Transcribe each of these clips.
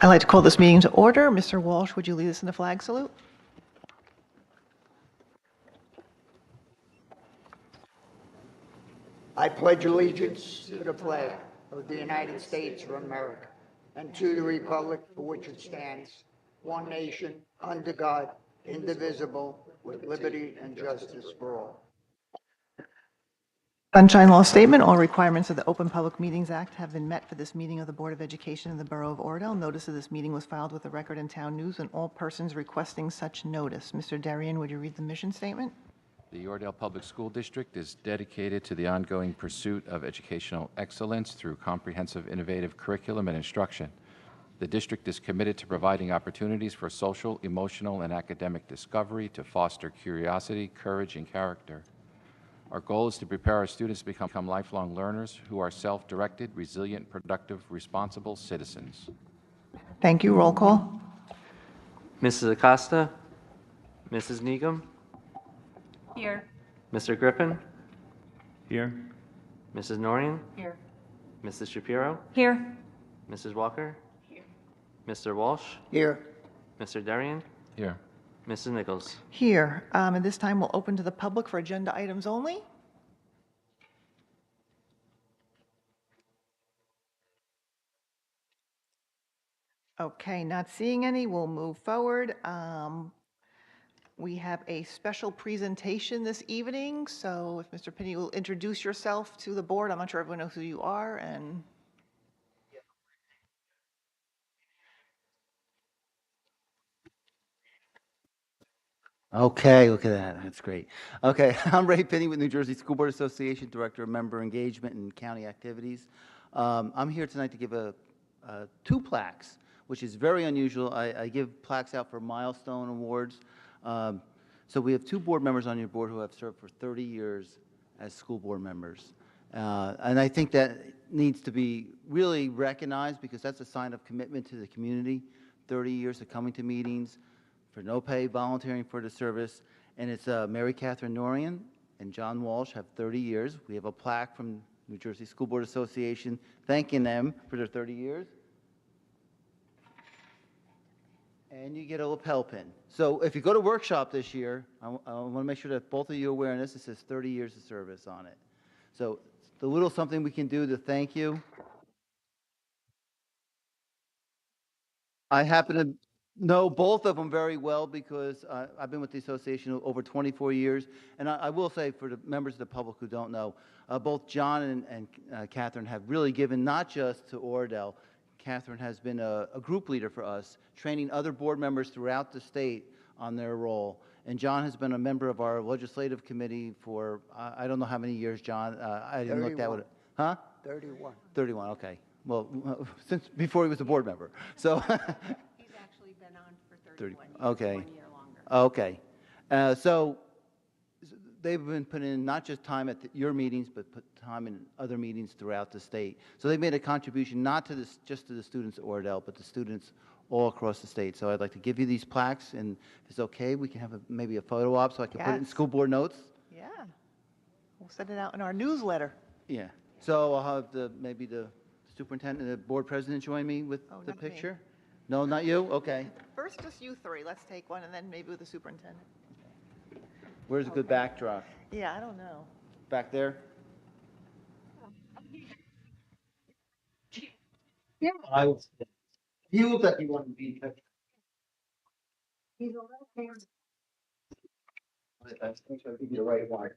I'd like to call this meeting to order. Mr. Walsh, would you lead us in the flag salute? I pledge allegiance to the flag of the United States of America and to the republic for which it stands, one nation, under God, indivisible, with liberty and justice for all. Sunshine Law Statement. All requirements of the Open Public Meetings Act have been met for this meeting of the Board of Education of the Borough of Oradell. Notice of this meeting was filed with the Record and Town News and all persons requesting such notice. Mr. Darien, would you read the mission statement? The Oradell Public School District is dedicated to the ongoing pursuit of educational excellence through comprehensive, innovative curriculum and instruction. The district is committed to providing opportunities for social, emotional, and academic discovery to foster curiosity, courage, and character. Our goal is to prepare our students to become lifelong learners who are self-directed, resilient, productive, responsible citizens. Thank you. Roll call. Mrs. Acosta, Mrs. Negum, Here. Mr. Griffin, Here. Mrs. Norian, Here. Mrs. Shapiro, Here. Mrs. Walker, Here. Mr. Walsh, Here, Mr. Darien, Here. Mrs. Nichols. Here. And this time we'll open to the public for agenda items only. Okay, not seeing any. We'll move forward. We have a special presentation this evening, so if Mr. Pinney will introduce yourself to the board. I'm not sure everyone knows who you are, and Okay, look at that. That's great. Okay, I'm Ray Pinney with New Jersey School Board Association, Director of Member Engagement and County Activities. I'm here tonight to give two plaques, which is very unusual. I give plaques out for milestone awards. So we have two board members on your board who have served for 30 years as school board members. And I think that needs to be really recognized because that's a sign of commitment to the community, 30 years of coming to meetings, for no pay, volunteering for the service. And it's Mary Catherine Norian and John Walsh have 30 years. We have a plaque from New Jersey School Board Association thanking them for their 30 years. And you get a lapel pin. So if you go to workshop this year, I want to make sure that both of you are wearing this. It says 30 years of service on it. So it's a little something we can do to thank you. I happen to know both of them very well because I've been with the association over 24 years. And I will say for the members of the public who don't know, both John and Catherine have really given not just to Oradell. Catherine has been a group leader for us, training other board members throughout the state on their role. And John has been a member of our legislative committee for, I don't know how many years, John. I didn't look that one. Huh? 31. 31, okay. Well, since before he was a board member. So He's actually been on for 31 years, okay. 1 year longer. Okay. So they've been putting in not just time at your meetings, but put time in other meetings throughout the state. So they've made a contribution not to this, just to the students at Oradell, but the students all across the state. So I'd like to give you these plaques, and if it's okay, we can have maybe a photo op so I can put it in Yes. school board notes. yeah, we'll send it out in our newsletter. Yeah. So I'll have maybe the superintendent and the board president join me with Oh, the not me. picture. No, not you? Okay. First, just you three. Let's take one, and then maybe with the superintendent. Where's a good backdrop? Yeah, I don't know. Back there? Yeah. He looked like he wanted to be. He's a little parent. I think I give you the right one.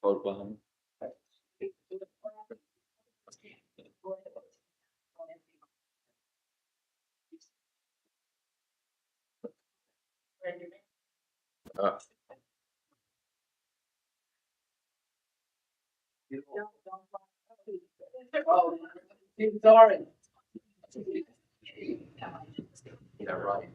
Oh, sorry. Yeah, right.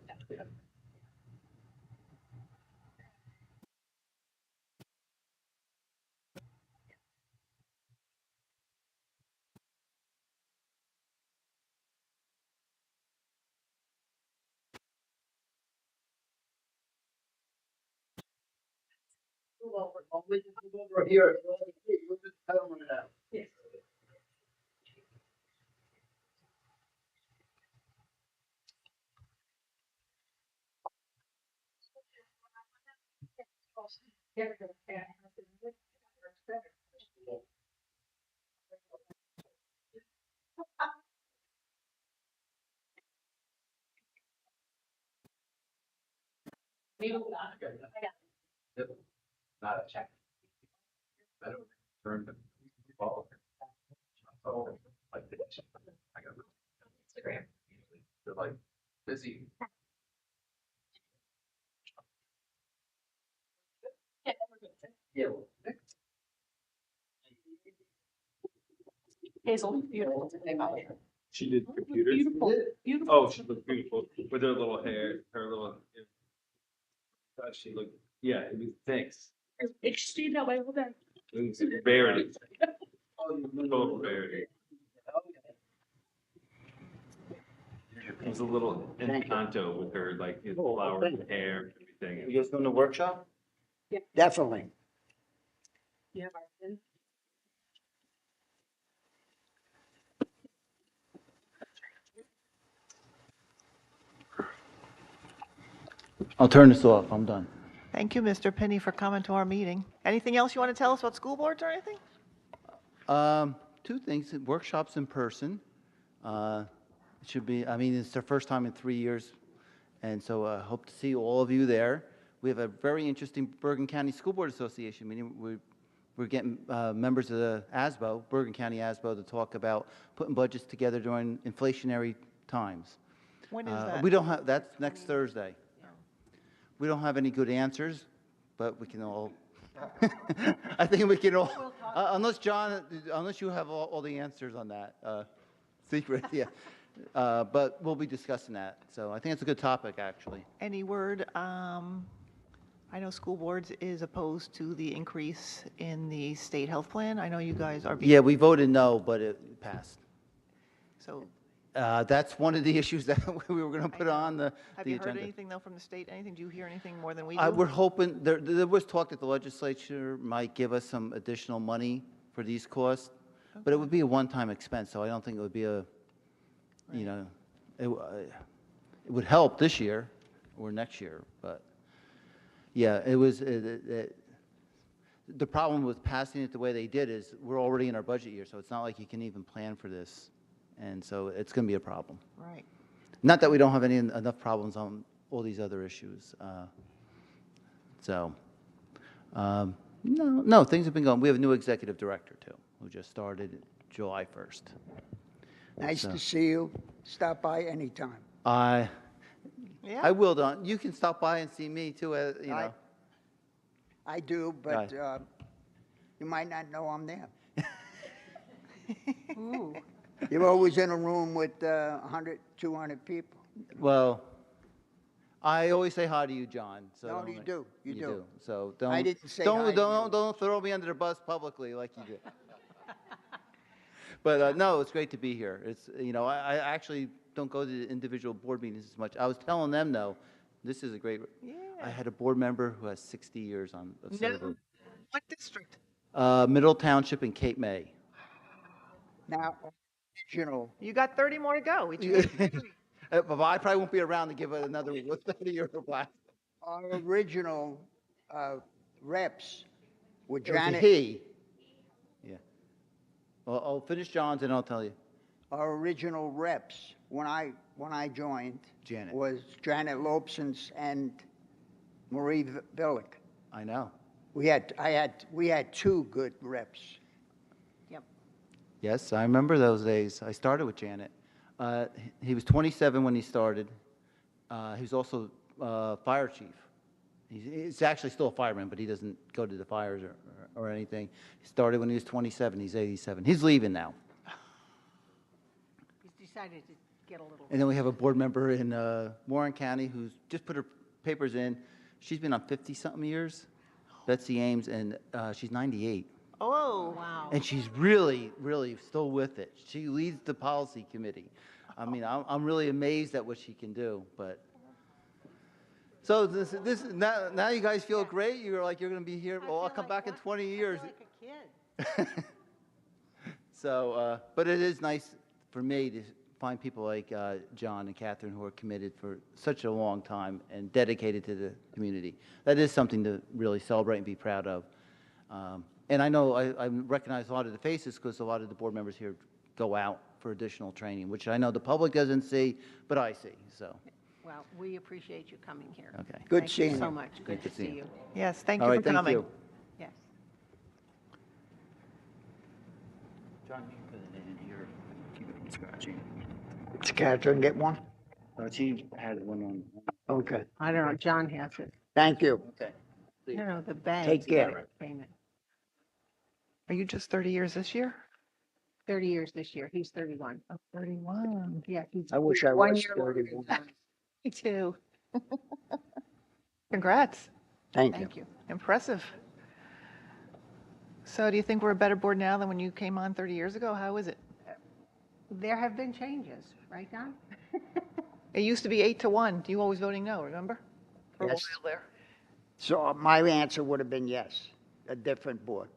Over here. Look at the title out. Not a check. Better turn the ball. Oh, like this. I got Instagram. They're like busy. Yeah. Hazel, beautiful. She did computers. Beautiful, beautiful. Oh, she looked beautiful with her little hair, her little. She looked, yeah, it was, thanks. Ich stehe dabei, oder? It was rarity. Total rarity. It was a little encanto with her, like, his flower and hair, everything. You guys doing the workshop? Definitely. Yeah, Martin. I'll turn this off. I'm done. Thank you, Mr. Penny, for coming to our meeting. Anything else you want to tell us about school boards or anything? Two things, workshops in person. It should be, I mean, it's their first time in 3 years, and so I hope to see all of you there. We have a very interesting Bergen County School Board Association meeting. We're getting members of the ASBO, Bergen County ASBO, to talk about putting budgets together during inflationary times. When is that? We don't have, that's next Thursday. We don't have any good answers, but we can all, I think we can all, unless John, unless you have all the answers on that, secret, yeah. But we'll be discussing that. So I think it's a good topic, actually. Any word? I know school boards is opposed to the increase in the state health plan. I know you guys are. Yeah, we voted no, but it passed. So That's one of the issues that we were going to put on the have you agenda. heard anything, though, from the state? Anything? Do you hear anything more than we do? We're hoping, there was talk that the legislature might give us some additional money for these costs, but it would be a one-time expense, so I don't think it would be a, you know, it would help this year or next year, but, yeah, it was, the problem with passing it the way they did is we're already in our budget year, so it's not like you can even plan for this, and so it's going to be a problem. Right. Not that we don't have enough problems on all these other issues. No, things have been going. We have a new executive director, too, who just started July 1st. Nice So- to see you. Stop by anytime. I Yeah. will, Don. You can stop by and see me, too, you know. I do, but Right. you might not know I'm there. Ooh. You're always in a room with 100, 200 people. Well, I always say hi to you, John. So No, don't you make- do. You do. So don't. I didn't say hi to you. Don't throw me under the bus publicly like you did. But no, it's great to be here. It's, you know, I actually don't go to the individual board meetings as much. I was telling them, though, this is a great, I Yeah. had a board member who has 60 years of No. service. What district? Middle Township in Cape May. Now, original, You got 30 more to go. Each week. But I probably won't be around to give it another 30-year blast. our original reps were It was a Janet. he. Yeah. Well, I'll finish John's and I'll tell you. Our original reps when I joined Janet. was Janet Lobsons and Marie Villick. I know. We had two good reps. Yep. Yes, I remember those days. I started with Janet. He was 27 when he started. He was also fire chief. He's actually still a fireman, but he doesn't go to the fires or anything. He started when he was 27. He's 87. He's leaving now. He's decided to get a little. And then we have a board member in Warren County who's just put her papers in. She's been on 50-something years, Betsy Ames, and she's 98. Oh, Wow. And she's really, really still with it. She leads the policy committee. I mean, I'm really amazed at what she can do, but, So now you guys feel great? You're like, you're going to be here, well, I'll come back in 20 years. Like a kid. So, but it is nice for me to find people like John and Catherine who are committed for such a long time and dedicated to the community. That is something to really celebrate and be proud of. And I know I recognize a lot of the faces because a lot of the board members here go out for additional training, which I know the public doesn't see, but I see, so. Well, we appreciate you coming here. Okay. Good Thank seeing you so you. much. Good to see you. Yes, thank All you right, for thank coming. you. Yes. John, you can put it in here. Keep it from scratching. Does Catherine get one? She had one on. Okay, I don't know, John has it. thank you. Okay. No, the bag. Take care. Payment. Are you just 30 years this year? 30 years this year. He's 31. Oh, 31. Yeah, he's. I wish I one was year older than 31. John. Me too. Congrats. Thank you. Thank you. Impressive. So do you think we're a better board now than when you came on 30 years ago? How is it? There have been changes, right, John? It used to be 8-1. You always voting no, remember? For a Yes. while there. So my answer would have been yes, a different board.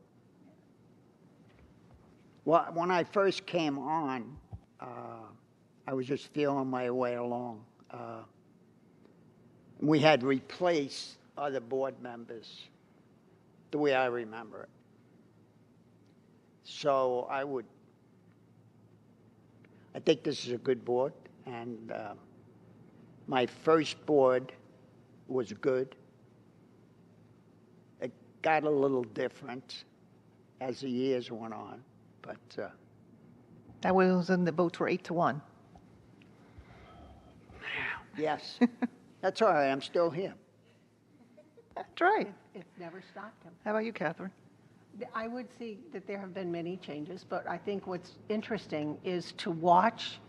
Well, when I first came on, I was just feeling my way along. We had replaced other board members, the way I remember it. So I think this is a good board, and my first board was good. It got a little different as the years went on, but That was when the votes were 8-1. yes, that's all right, I'm still here. That's right. It's never stopped him. How about you, Catherine? I would see that there have been many changes, but I think what's interesting is to watch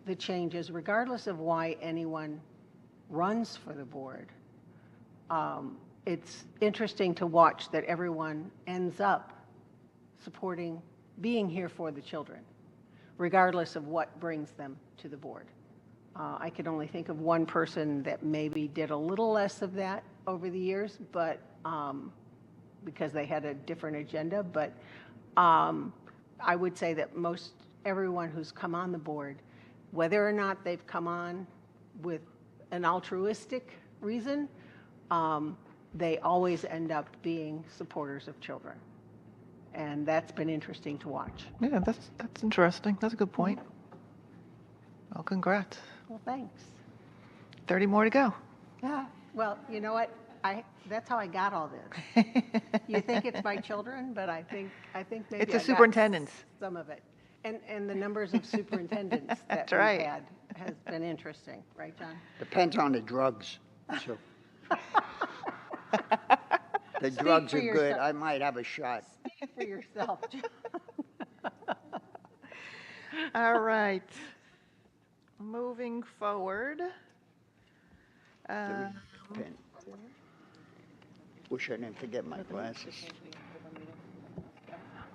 the changes, regardless of why anyone runs for the board. It's interesting to watch that everyone ends up supporting, being here for the children, regardless of what brings them to the board. I can only think of one person that maybe did a little less of that over the years, but because they had a different agenda. But I would say that most everyone who's come on the board, whether or not they've come on with an altruistic reason, they always end up being supporters of children. And that's been interesting to watch. Yeah, that's interesting. That's a good point. Well, congrats. Well, thanks. 30 more to go. Yeah. Well, you know what? That's how I got all this. You think it's my children, but I think maybe It's the I got superintendents. some of it. And the numbers of superintendents that That's we've right. had has been interesting, right, John? Depends on the drugs, so. The Speak drugs for are good, yourself. I might have a shot. Speak for yourself, John. All right. Moving forward. Pen. Wish I didn't forget my glasses.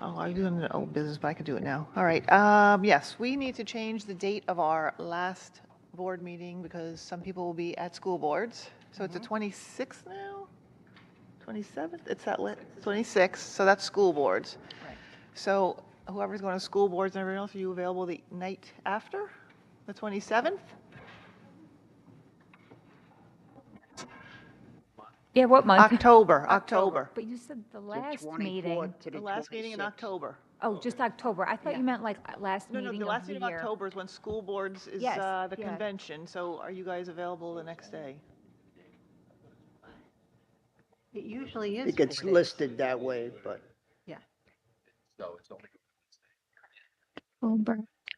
Oh, I'm doing the old business, but I could do it now. All right. Yes, we need to change the date of our last board meeting because some people will be at school boards. So it's the 26th now? 27th? It's that lit? 26th, so that's school boards. Right. So whoever's going to school boards and everyone else, are you available the night after, the 27th? Yeah, what month? October. But you said the The last 24th meeting. to The last meeting in 26th. October. Oh, just October. I thought Yeah. you meant like last No, meeting the of last the meeting of year. October is when school boards is Yes, the yeah. convention. So are you guys available the next day? It usually is It gets 4 days. listed that way, but Yeah. October.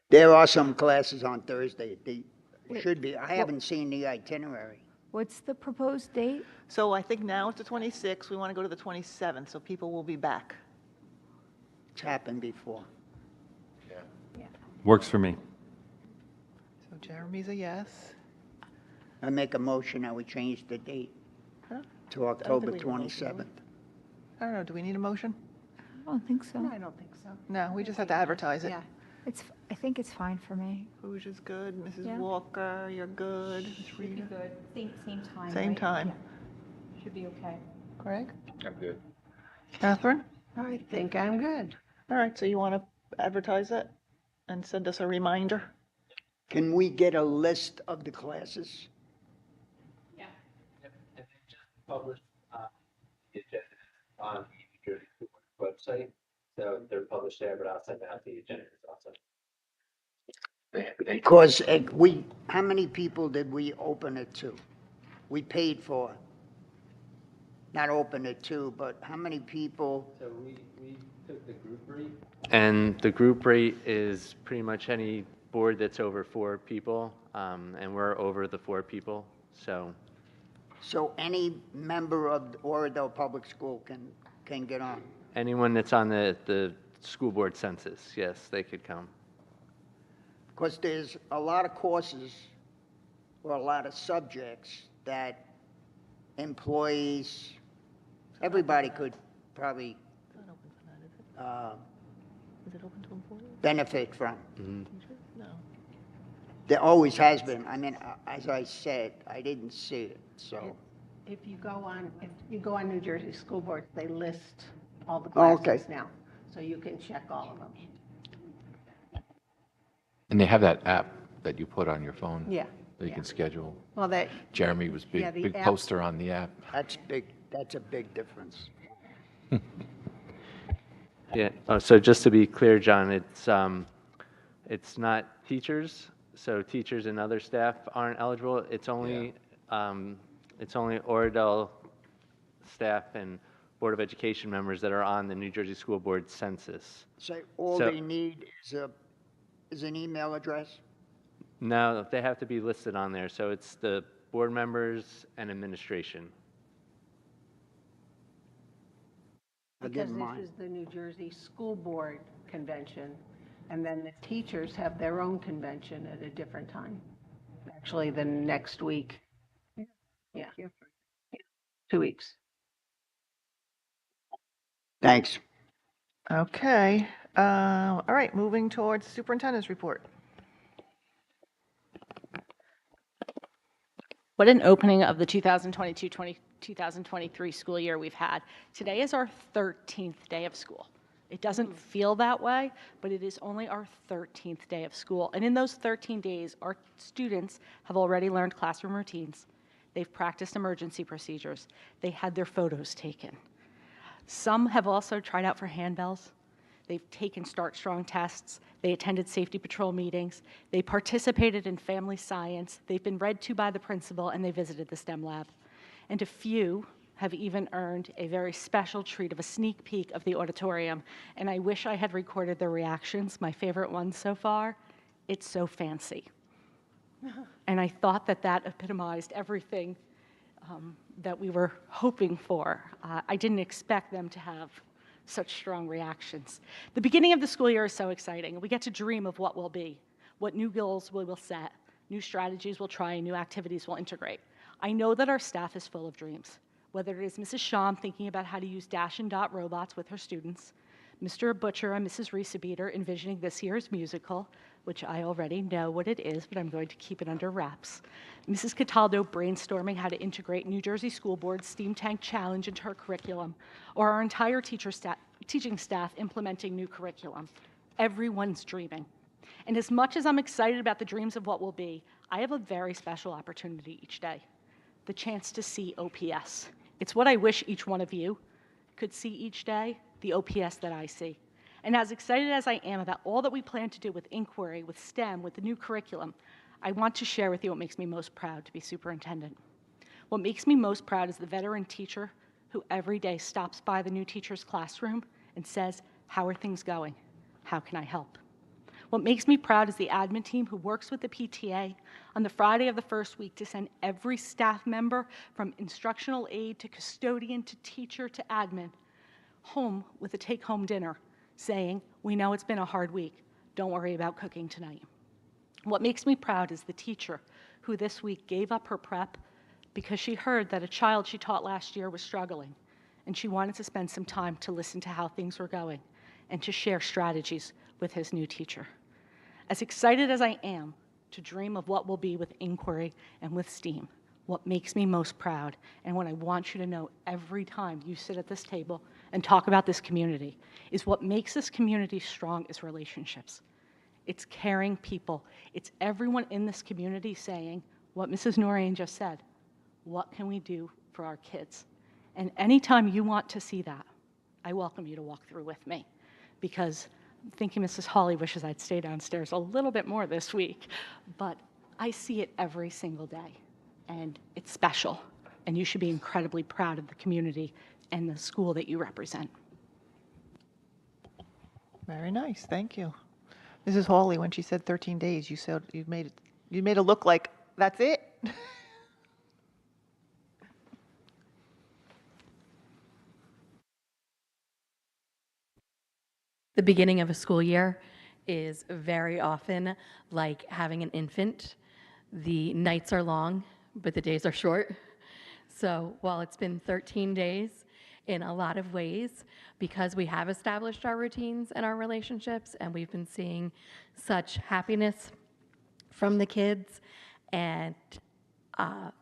there are some classes on Thursday. They Wait, should be. I haven't seen the itinerary. What's the proposed date? So I think now it's the 26th. We want to go to the 27th, so people will be back. It's happened before. Works for me. So Jeremy's a yes. I make a motion that we change the date Huh? to October we need a motion, do we? 27th. I don't know, do we need a motion? I don't think so. No, I don't think so. No, we just have to advertise it. Yeah. I think it's fine for me. Rouge is good. Mrs. Yeah. Walker, you're good. Ms. Should be Rita? good. Same time, Same right? time. Yeah. Should be okay. Greg? I'm good. Catherine? I think I'm good. All right, so you want to advertise it and send us a reminder? Can we get a list of the classes? And then just publish the agenda on the New Jersey School Board website. So they're published there, but I'll send out the agendas also. Because how many people did we open it to? We paid for, not open it to, but how many people? So we took the group rate. And the group rate is pretty much any board that's over 4 people, and we're over the 4 people, so So any member of Oradell Public School can get on? anyone that's on the school board census, yes, they could come. Because there's a lot of courses or a lot of subjects that employees, everybody could probably Is it open to employees? benefit from. No. There always has been. I mean, as I said, I didn't see it, so. If you go on New Jersey School Board, they list all the Oh, okay. classes now, so you can check all of them. And they have that app that you put on your phone. Yeah, That you yeah. can schedule. Well, that, Jeremy was Yeah, the big app- poster on the app. That's big, that's a big difference. Yeah, so just to be clear, John, it's not teachers, so teachers and other staff aren't eligible. It's only Oradell staff and Board of Education members that are on the New Jersey School Board census. So all So- they need is an email address? No, they have to be listed on there, so it's the board members and administration. I'll because give this mine. is the New Jersey School Board Convention, and then the teachers have their own convention at a different time, actually the next week. Yeah. 2 weeks. Thanks. Okay, all right, moving towards superintendent's report. What an opening of the 2022-2023 school year we've had. Today is our 13th day of school. It doesn't feel that way, but it is only our 13th day of school. And in those 13 days, our students have already learned classroom routines. They've practiced emergency procedures. They had their photos taken. Some have also tried out for handbells. They've taken Start Strong tests. They attended safety patrol meetings. They participated in family science. They've been read to by the principal, and they visited the STEM lab. And a few have even earned a very special treat of a sneak peek of the auditorium. And I wish I had recorded their reactions. My favorite one so far, it's so fancy. And I thought that that epitomized everything that we were hoping for. I didn't expect them to have such strong reactions. The beginning of the school year is so exciting. We get to dream of what will be, what new goals we will set, new strategies we'll try, and new activities we'll integrate. I know that our staff is full of dreams, whether it is Mrs. Sham thinking about how to use Dash and Dot robots with her students, Mr. Butcher and Mrs. Riesebeater envisioning this year's musical, which I already know what it is, but I'm going to keep it under wraps. Mrs. Cataldo brainstorming how to integrate New Jersey School Board's Steam Tank Challenge into her curriculum, or our entire teaching staff implementing new curriculum. Everyone's dreaming. And as much as I'm excited about the dreams of what will be, I have a very special opportunity each day, the chance to see OPS. It's what I wish each one of you could see each day, the OPS that I see. And as excited as I am about all that we plan to do with inquiry, with STEM, with the new curriculum, I want to share with you what makes me most proud to be superintendent. What makes me most proud is the veteran teacher who every day stops by the new teacher's classroom and says, "How are things going? How can I help?" What makes me proud is the admin team who works with the PTA on the Friday of the first week to send every staff member, from instructional aide to custodian to teacher to admin, home with a take-home dinner saying, "We know it's been a hard week. Don't worry about cooking tonight." What makes me proud is the teacher who this week gave up her prep because she heard that a child she taught last year was struggling, and she wanted to spend some time to listen to how things were going and to share strategies with his new teacher. As excited as I am to dream of what will be with inquiry and with STEAM, what makes me most proud, and what I want you to know every time you sit at this table and talk about this community, is what makes this community strong is relationships. It's caring people. It's everyone in this community saying what Mrs. Noreen just said. What can we do for our kids? And anytime you want to see that, I welcome you to walk through with me, because I'm thinking Mrs. Hawley wishes I'd stay downstairs a little bit more this week, but I see it every single day, and it's special, and you should be incredibly proud of the community and the school that you represent. Very nice, thank you. Mrs. Hawley, when she said 13 days, you said you made it look like that's it? The beginning of a school year is very often like having an infant. The nights are long, but the days are short. So while it's been 13 days, in a lot of ways, because we have established our routines and our relationships, and we've been seeing such happiness from the kids, and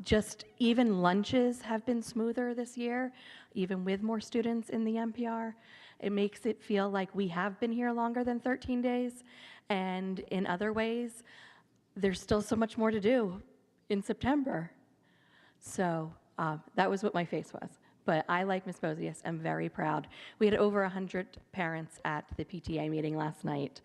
just even lunches have been smoother this year, even with more students in the NPR. It makes it feel like we have been here longer than 13 days, and in other ways, there's still so much more to do in September. So that was what my face was. But I, like Ms. Bozius, am very proud. We had over 100 parents at the PTA meeting last night,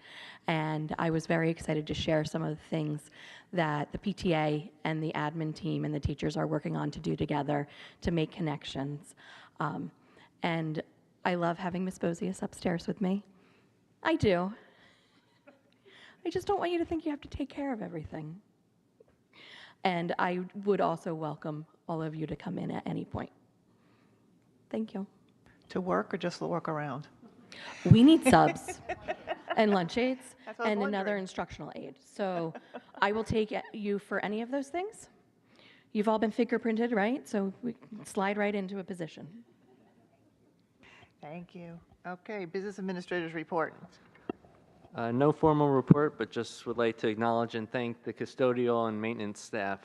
and I was very excited to share some of the things that the PTA and the admin team and the teachers are working on to do together to make connections. And I love having Ms. Bozius upstairs with me. I do. I just don't want you to think you have to take care of everything. And I would also welcome all of you to come in at any point. Thank you. To work or just work around? We need subs and lunch aides That's what I was and another wondering. instructional aide. So I will take you for any of those things. You've all been fingerprinted, right? So we can slide right into a position. Thank you. Okay, business administrators report. No formal report, but just would like to acknowledge and thank the custodial and maintenance staff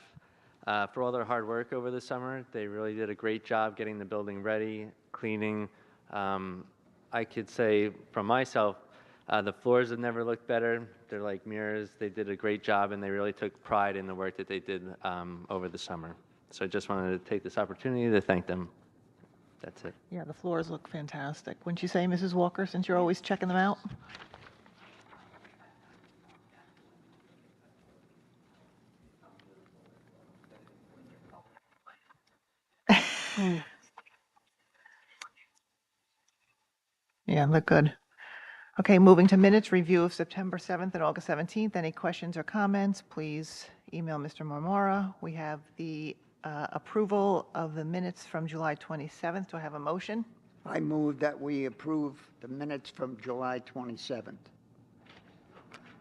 for all their hard work over the summer. They really did a great job getting the building ready, cleaning. I could say from myself, the floors have never looked better. They're like mirrors. They did a great job, and they really took pride in the work that they did over the summer. So I just wanted to take this opportunity to thank them. That's it. Yeah, the floors look fantastic. Wouldn't you say, Mrs. Walker, since you're always checking them out? Yeah, look good. Okay, moving to minutes, review of September 7th and August 17th. Any questions or comments, please email Mr. Marmora. We have the approval of the minutes from July 27th. Do I have a motion? I move that we approve the minutes from July 27th.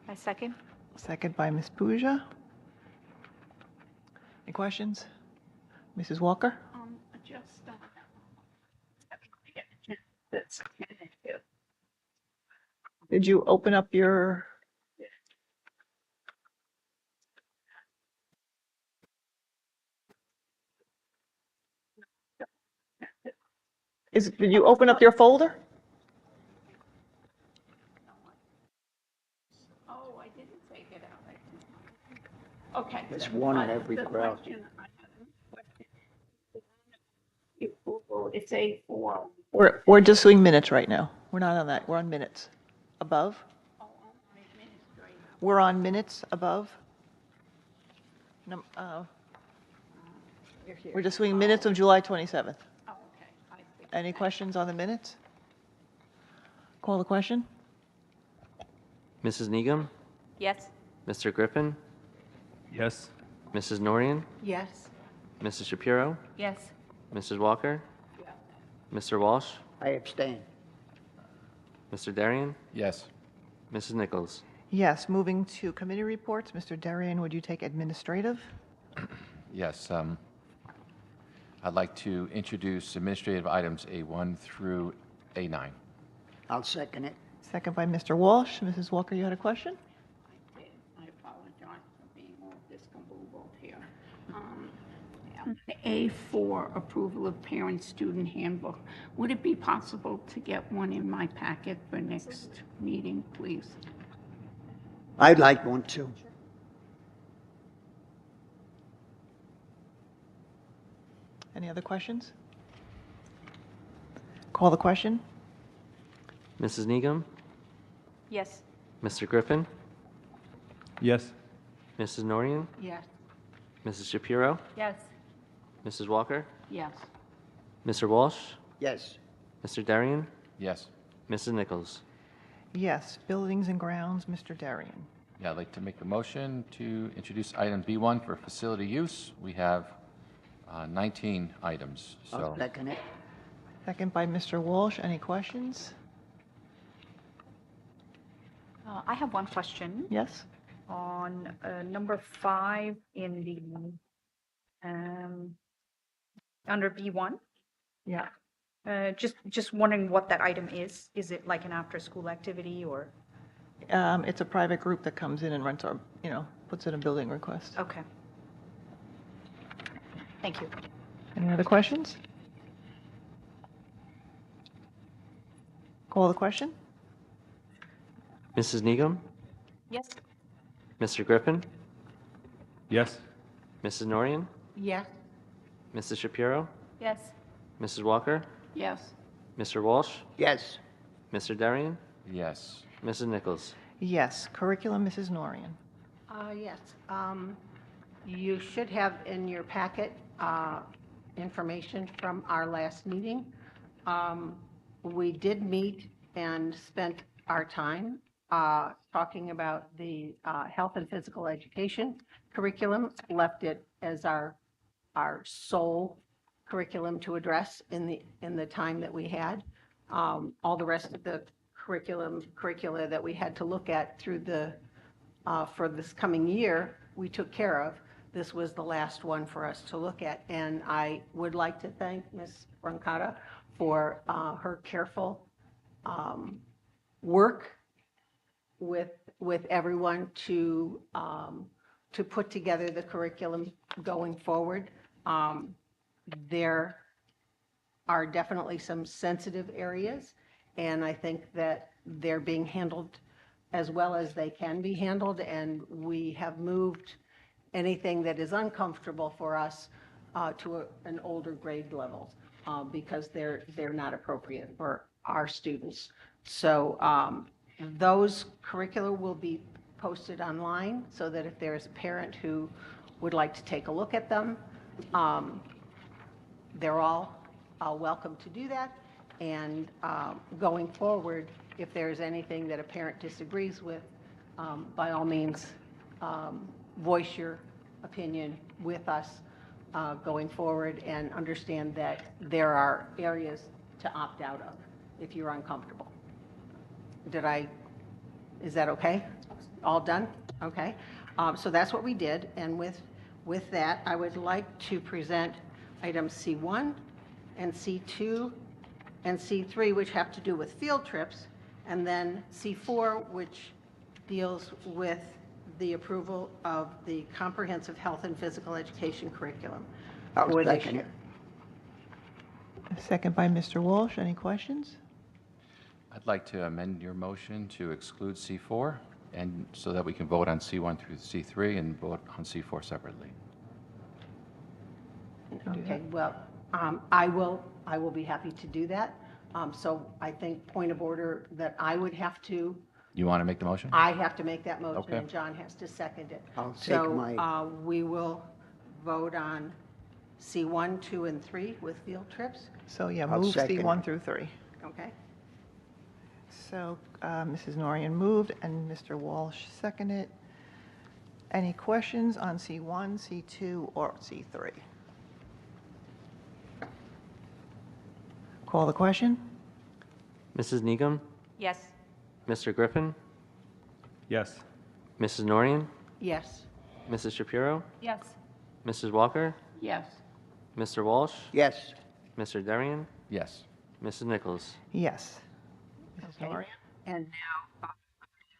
I second. Second by Ms. Pooja. Any questions? Mrs. Walker? Just, that's, Did you open up your? Did you open up your folder? oh, I didn't take it out. Okay. There's one in every crowd. It's A4. We're just doing minutes right now. We're not on that. We're on minutes. Above? We're on minutes above. We're just doing minutes of July 27th. Oh, okay. I see. Any questions on the minutes? Call the question? Mrs. Negum, Yes. Mr. Griffin, Yes. Mrs. Norian, Yes. Mrs. Shapiro, Yes. Mrs. Walker, Mr. Walsh, I abstain. Mr. Darian, Yes. Mrs. Nichols. Yes, moving to committee reports. Mr. Darian, would you take administrative? Yes. I'd like to introduce administrative items A1 through A9. I'll second it. Second by Mr. Walsh. Mrs. Walker, you had a question? A4, approval of parent-student handbook. Would it be possible to get one in my packet for next meeting, please? I'd like one too. Any other questions? Call the question? Mrs. Negum, Yes. Mr. Griffin, Yes. Mrs. Norian, Yes. Mrs. Shapiro, Yes. Mrs. Walker, Yes. Mr. Walsh, Yes. Mr. Darian, Yes. Mrs. Nichols. Yes. Buildings and grounds, Mr. Darian. Yeah, I'd like to make a motion to introduce item B1 for facility use. We have 19 items, I'll so. second it. Second by Mr. Walsh. Any questions? I have one question Yes? on number 5 in the, under B1. Yeah. Just wondering what that item is. Is it like an after-school activity or? It's a private group that comes in and rents our, puts in a building request. Okay. Thank you. Any other questions? Call the question? Mrs. Negum, Yes. Mr. Griffin, Yes. Mrs. Norian, Yes. Mrs. Shapiro, Yes. Mrs. Walker, Yes. Mr. Walsh, Yes. Mr. Darian, Yes. Mrs. Nichols. Yes. Curriculum, Mrs. Norian. Yes. You should have in your packet information from our last meeting. We did meet and spent our time talking about the health and physical education curriculum, left it as our sole curriculum to address in the time that we had. All the rest of the curricula that we had to look at through for this coming year, we took care of. This was the last one for us to look at. And I would like to thank Ms. Brancata for her careful work with everyone to put together the curriculum going forward. There are definitely some sensitive areas, and I think that they're being handled as well as they can be handled, and we have moved anything that is uncomfortable for us to an older grade level because they're not appropriate for our students. So those curricula will be posted online so that if there's a parent who would like to take a look at them, they're all welcome to do that. And going forward, if there's anything that a parent disagrees with, by all means, voice your opinion with us going forward, and understand that there are areas to opt out of if you're uncomfortable. Is that okay? All done? Okay. So that's what we did, and with that, I would like to present items C1 and C2 and C3, which have to do with field trips, and then C4, which deals with the approval of the comprehensive health and physical education curriculum I'll for this second year. it. Second by Mr. Walsh. Any questions? I'd like to amend your motion to exclude C4, and so that we can vote on C1 through C3 and vote on C4 separately. Okay, well, I will be happy to do that. So I think point of order that I would have to, You want to make the motion? I have to make that motion, Okay. and John has to second it. I'll take So we will vote on C1, 2, and 3 with field trips, So yeah, I'll move second C1 it. through 3. okay? So Mrs. Norian moved and Mr. Walsh seconded. Any questions on C1, C2, or C3? Call the question? Mrs. Negum, Yes. Mr. Griffin, Yes. Mrs. Norian, Yes. Mrs. Shapiro, Yes. Mrs. Walker, Yes. Mr. Walsh, Yes. Mr. Darian, Yes. Mrs. Nichols. Yes. Mrs. Okay. Norian? And now,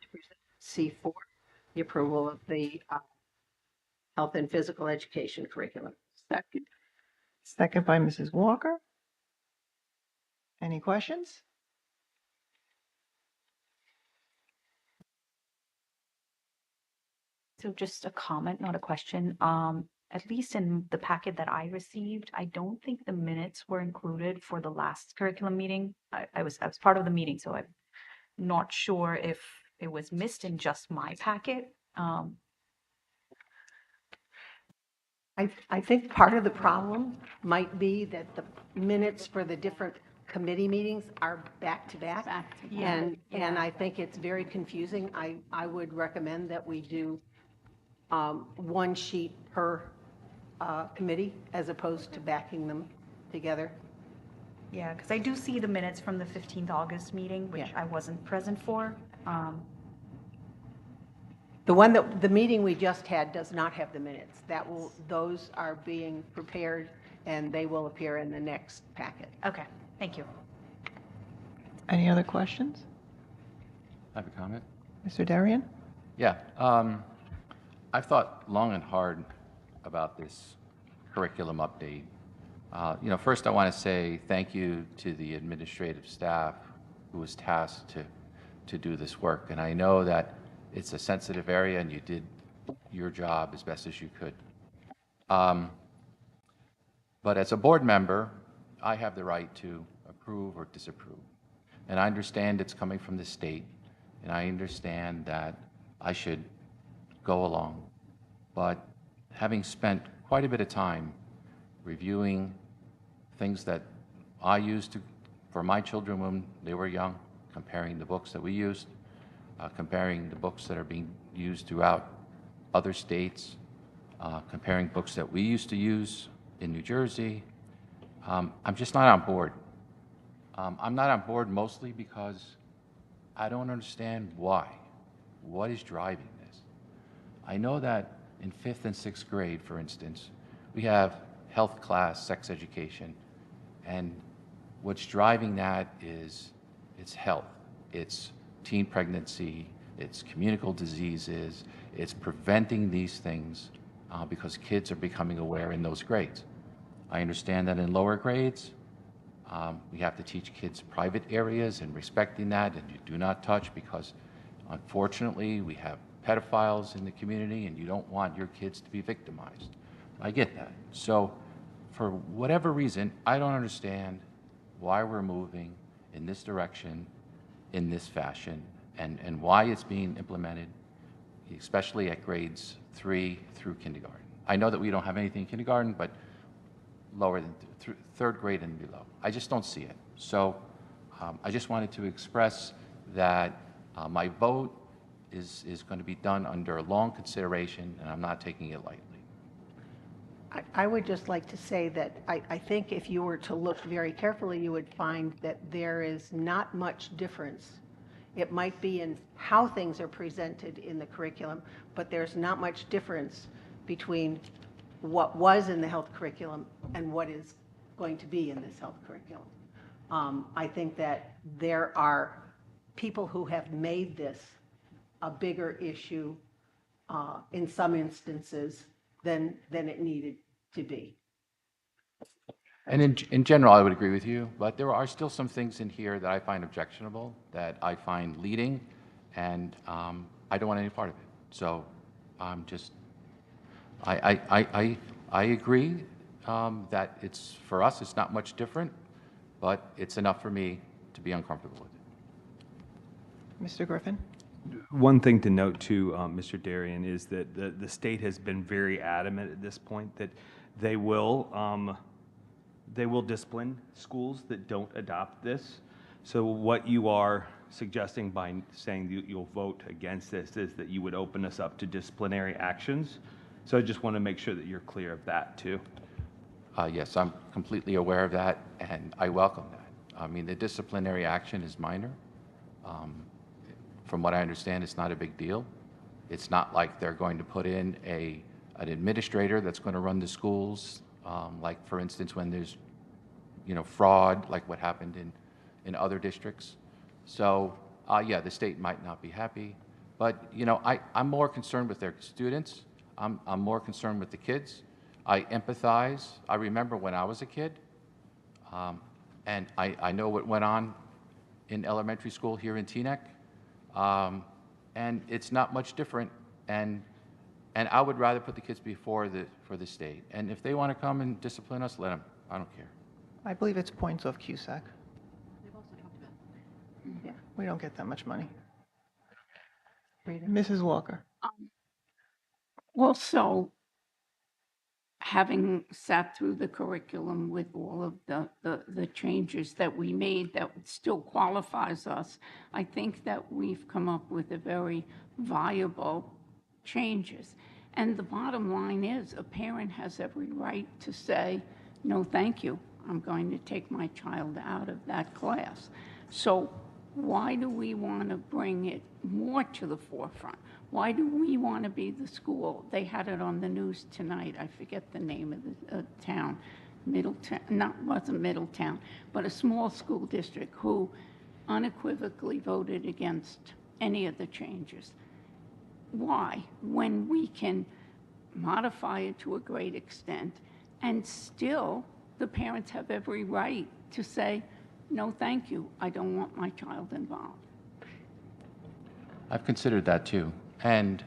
to present C4, the approval of the health and physical education curriculum. Second. Second by Mrs. Walker. Any questions? So just a comment, not a question. At least in the packet that I received, I don't think the minutes were included for the last curriculum meeting. I was part of the meeting, so I'm not sure if it was missed in just my packet. I think part of the problem might be that the minutes for the different committee meetings are back to back. And I think it's very confusing. I would recommend that we do one sheet per committee as opposed to backing them together. Yeah, because I do see the minutes from the 15th August meeting, which Yeah. I wasn't present for. The meeting we just had does not have the minutes. Those are being prepared and they will appear in the next packet. Okay, thank you. Any other questions? I have a comment. Mr. Darian? Yeah, I've thought long and hard about this curriculum update. First I want to say thank you to the administrative staff who was tasked to do this work. And I know that it's a sensitive area and you did your job as best as you could. But as a board member, I have the right to approve or disapprove. And I understand it's coming from the state, and I understand that I should go along. But having spent quite a bit of time reviewing things that I used for my children when they were young, comparing the books that we used, comparing the books that are being used throughout other states, comparing books that we used to use in New Jersey, I'm just not on board. I'm not on board mostly because I don't understand why. What is driving this? I know that in 5th and 6th grade, for instance, we have health class, sex education, and what's driving that is it's health, it's teen pregnancy, it's communicable diseases, it's preventing these things because kids are becoming aware in those grades. I understand that in lower grades, we have to teach kids private areas and respecting that, and you do not touch because unfortunately we have pedophiles in the community and you don't want your kids to be victimized. I get that. So for whatever reason, I don't understand why we're moving in this direction, in this fashion, and why it's being implemented, especially at grades 3 through kindergarten. I know that we don't have anything in kindergarten, but lower than 3rd grade and below. I just don't see it. So I just wanted to express that my vote is going to be done under long consideration, and I'm not taking it lightly. I would just like to say that I think if you were to look very carefully, you would find that there is not much difference. It might be in how things are presented in the curriculum, but there's not much difference between what was in the health curriculum and what is going to be in this health curriculum. I think that there are people who have made this a bigger issue in some instances than it needed to be. And in general, I would agree with you, but there are still some things in here that I find objectionable, that I find leading, and I don't want any part of it. So I'm just, I agree that it's, for us, it's not much different, but it's enough for me to be uncomfortable with it. Mr. Griffin? One thing to note too, Mr. Darian, is that the state has been very adamant at this point that they will discipline schools that don't adopt this. So what you are suggesting by saying you'll vote against this is that you would open us up to disciplinary actions. So I just want to make sure that you're clear of that too. Yes, I'm completely aware of that, and I welcome that. I mean, the disciplinary action is minor. From what I understand, it's not a big deal. It's not like they're going to put in an administrator that's going to run the schools, like, for instance, when there's, fraud, like what happened in other districts. So, yeah, the state might not be happy, but, I'm more concerned with their students. I'm more concerned with the kids. I empathize. I remember when I was a kid, and I know what went on in elementary school here in Teaneck, and it's not much different. And I would rather put the kids before for the state. And if they want to come and discipline us, let them. I don't care. I believe it's points off CUSAC. Yeah. We don't get that much money. Rita? Mrs. Walker. Also, having sat through the curriculum with all of the changes that we made that still qualifies us, I think that we've come up with a very viable changes. And the bottom line is, a parent has every right to say, no, thank you. I'm going to take my child out of that class. So why do we want to bring it more to the forefront? Why do we want to be the school? They had it on the news tonight. I forget the name of the town. Middletown, wasn't Middletown, but a small school district who unequivocally voted against any of the changes. Why? When we can modify it to a great extent, and still the parents have every right to say, no, thank you, I don't want my child involved. I've considered that too. And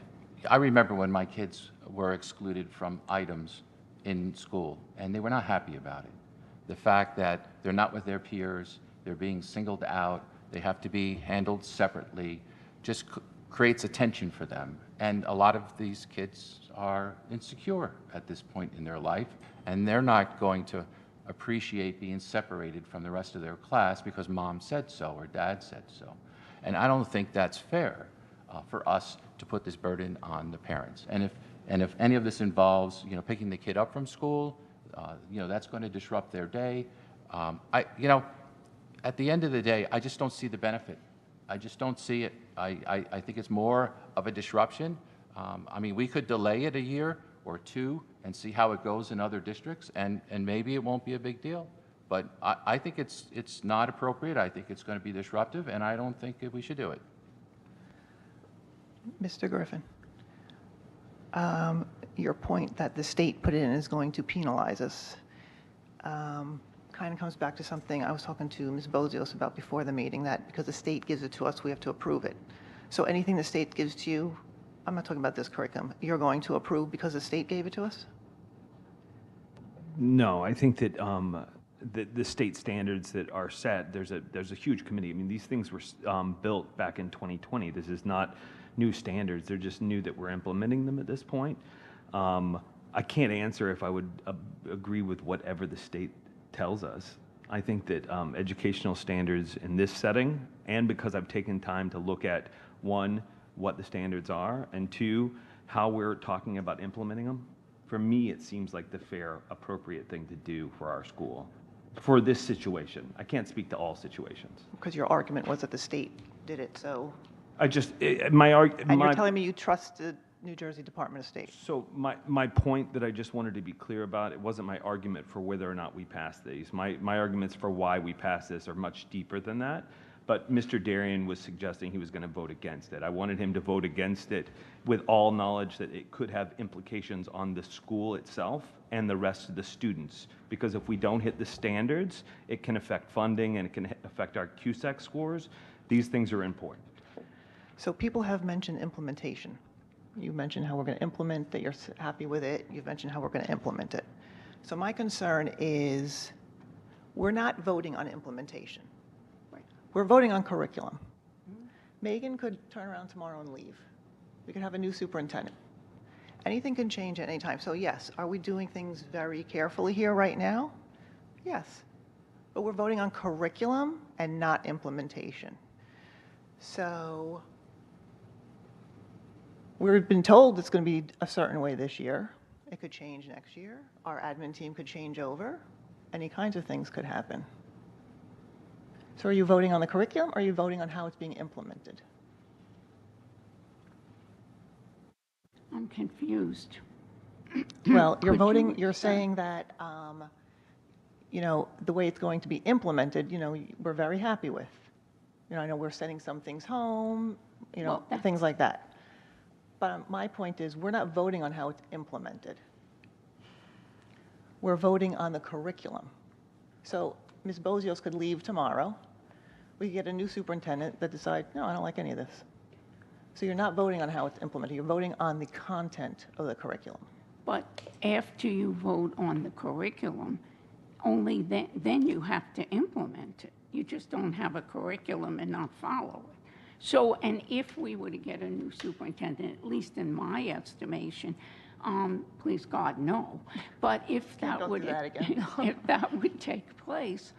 I remember when my kids were excluded from items in school, and they were not happy about it. The fact that they're not with their peers, they're being singled out, they have to be handled separately, just creates a tension for them. And a lot of these kids are insecure at this point in their life, and they're not going to appreciate being separated from the rest of their class because mom said so or dad said so. And I don't think that's fair for us to put this burden on the parents. And if any of this involves, picking the kid up from school, that's going to disrupt their day. At the end of the day, I just don't see the benefit. I just don't see it. I think it's more of a disruption. We could delay it a year or two and see how it goes in other districts, and maybe it won't be a big deal. But I think it's not appropriate. I think it's going to be disruptive, and I don't think we should do it. Mr. Griffin. Your point that the state put in is going to penalize us kind of comes back to something I was talking to Ms. Bozios about before the meeting, that because the state gives it to us, we have to approve it. So anything the state gives to you, I'm not talking about this curriculum, you're going to approve because the state gave it to us? No, I think that the state standards that are set, there's a huge committee. These things were built back in 2020. This is not new standards. They're just new that we're implementing them at this point. I can't answer if I would agree with whatever the state tells us. I think that educational standards in this setting, and because I've taken time to look at, one, what the standards are, and two, how we're talking about implementing them, for me, it seems like the fair, appropriate thing to do for our school, for this situation. I can't speak to all situations. Because your argument was that the state did it, so. And you're telling me you trust the New Jersey Department of State? So my point that I just wanted to be clear about, it wasn't my argument for whether or not we passed these. My arguments for why we passed this are much deeper than that. But Mr. Darian was suggesting he was going to vote against it. I wanted him to vote against it with all knowledge that it could have implications on the school itself and the rest of the students. Because if we don't hit the standards, it can affect funding and it can affect our CUSAC scores. These things are important. So people have mentioned implementation. You mentioned how we're going to implement, that you're happy with it. You've mentioned how we're going to implement it. So my concern is we're not voting on implementation. We're voting on curriculum. Megan could turn around tomorrow and leave. We could have a new superintendent. Anything can change at any time. So yes, are we doing things very carefully here right now? Yes. But we're voting on curriculum and not implementation. So we've been told it's going to be a certain way this year. It could change next year. Our admin team could change over. Any kinds of things could happen. So are you voting on the curriculum, or are you voting on how it's being implemented? I'm confused. Well, you're Could voting, you you're explain? saying that, the way it's going to be implemented, we're very happy with. I know we're sending some things home, Well, that's- things like that. But my point is, we're not voting on how it's implemented. We're voting on the curriculum. So Ms. Bozios could leave tomorrow. We could get a new superintendent that decides, no, I don't like any of this. So you're not voting on how it's implemented. You're voting on the content of the curriculum. But after you vote on the curriculum, only then you have to implement it. You just don't have a curriculum and not follow it. So, and if we were to get a new superintendent, at least in my estimation, please God, no. But if that Don't would, do that again. if that would take place,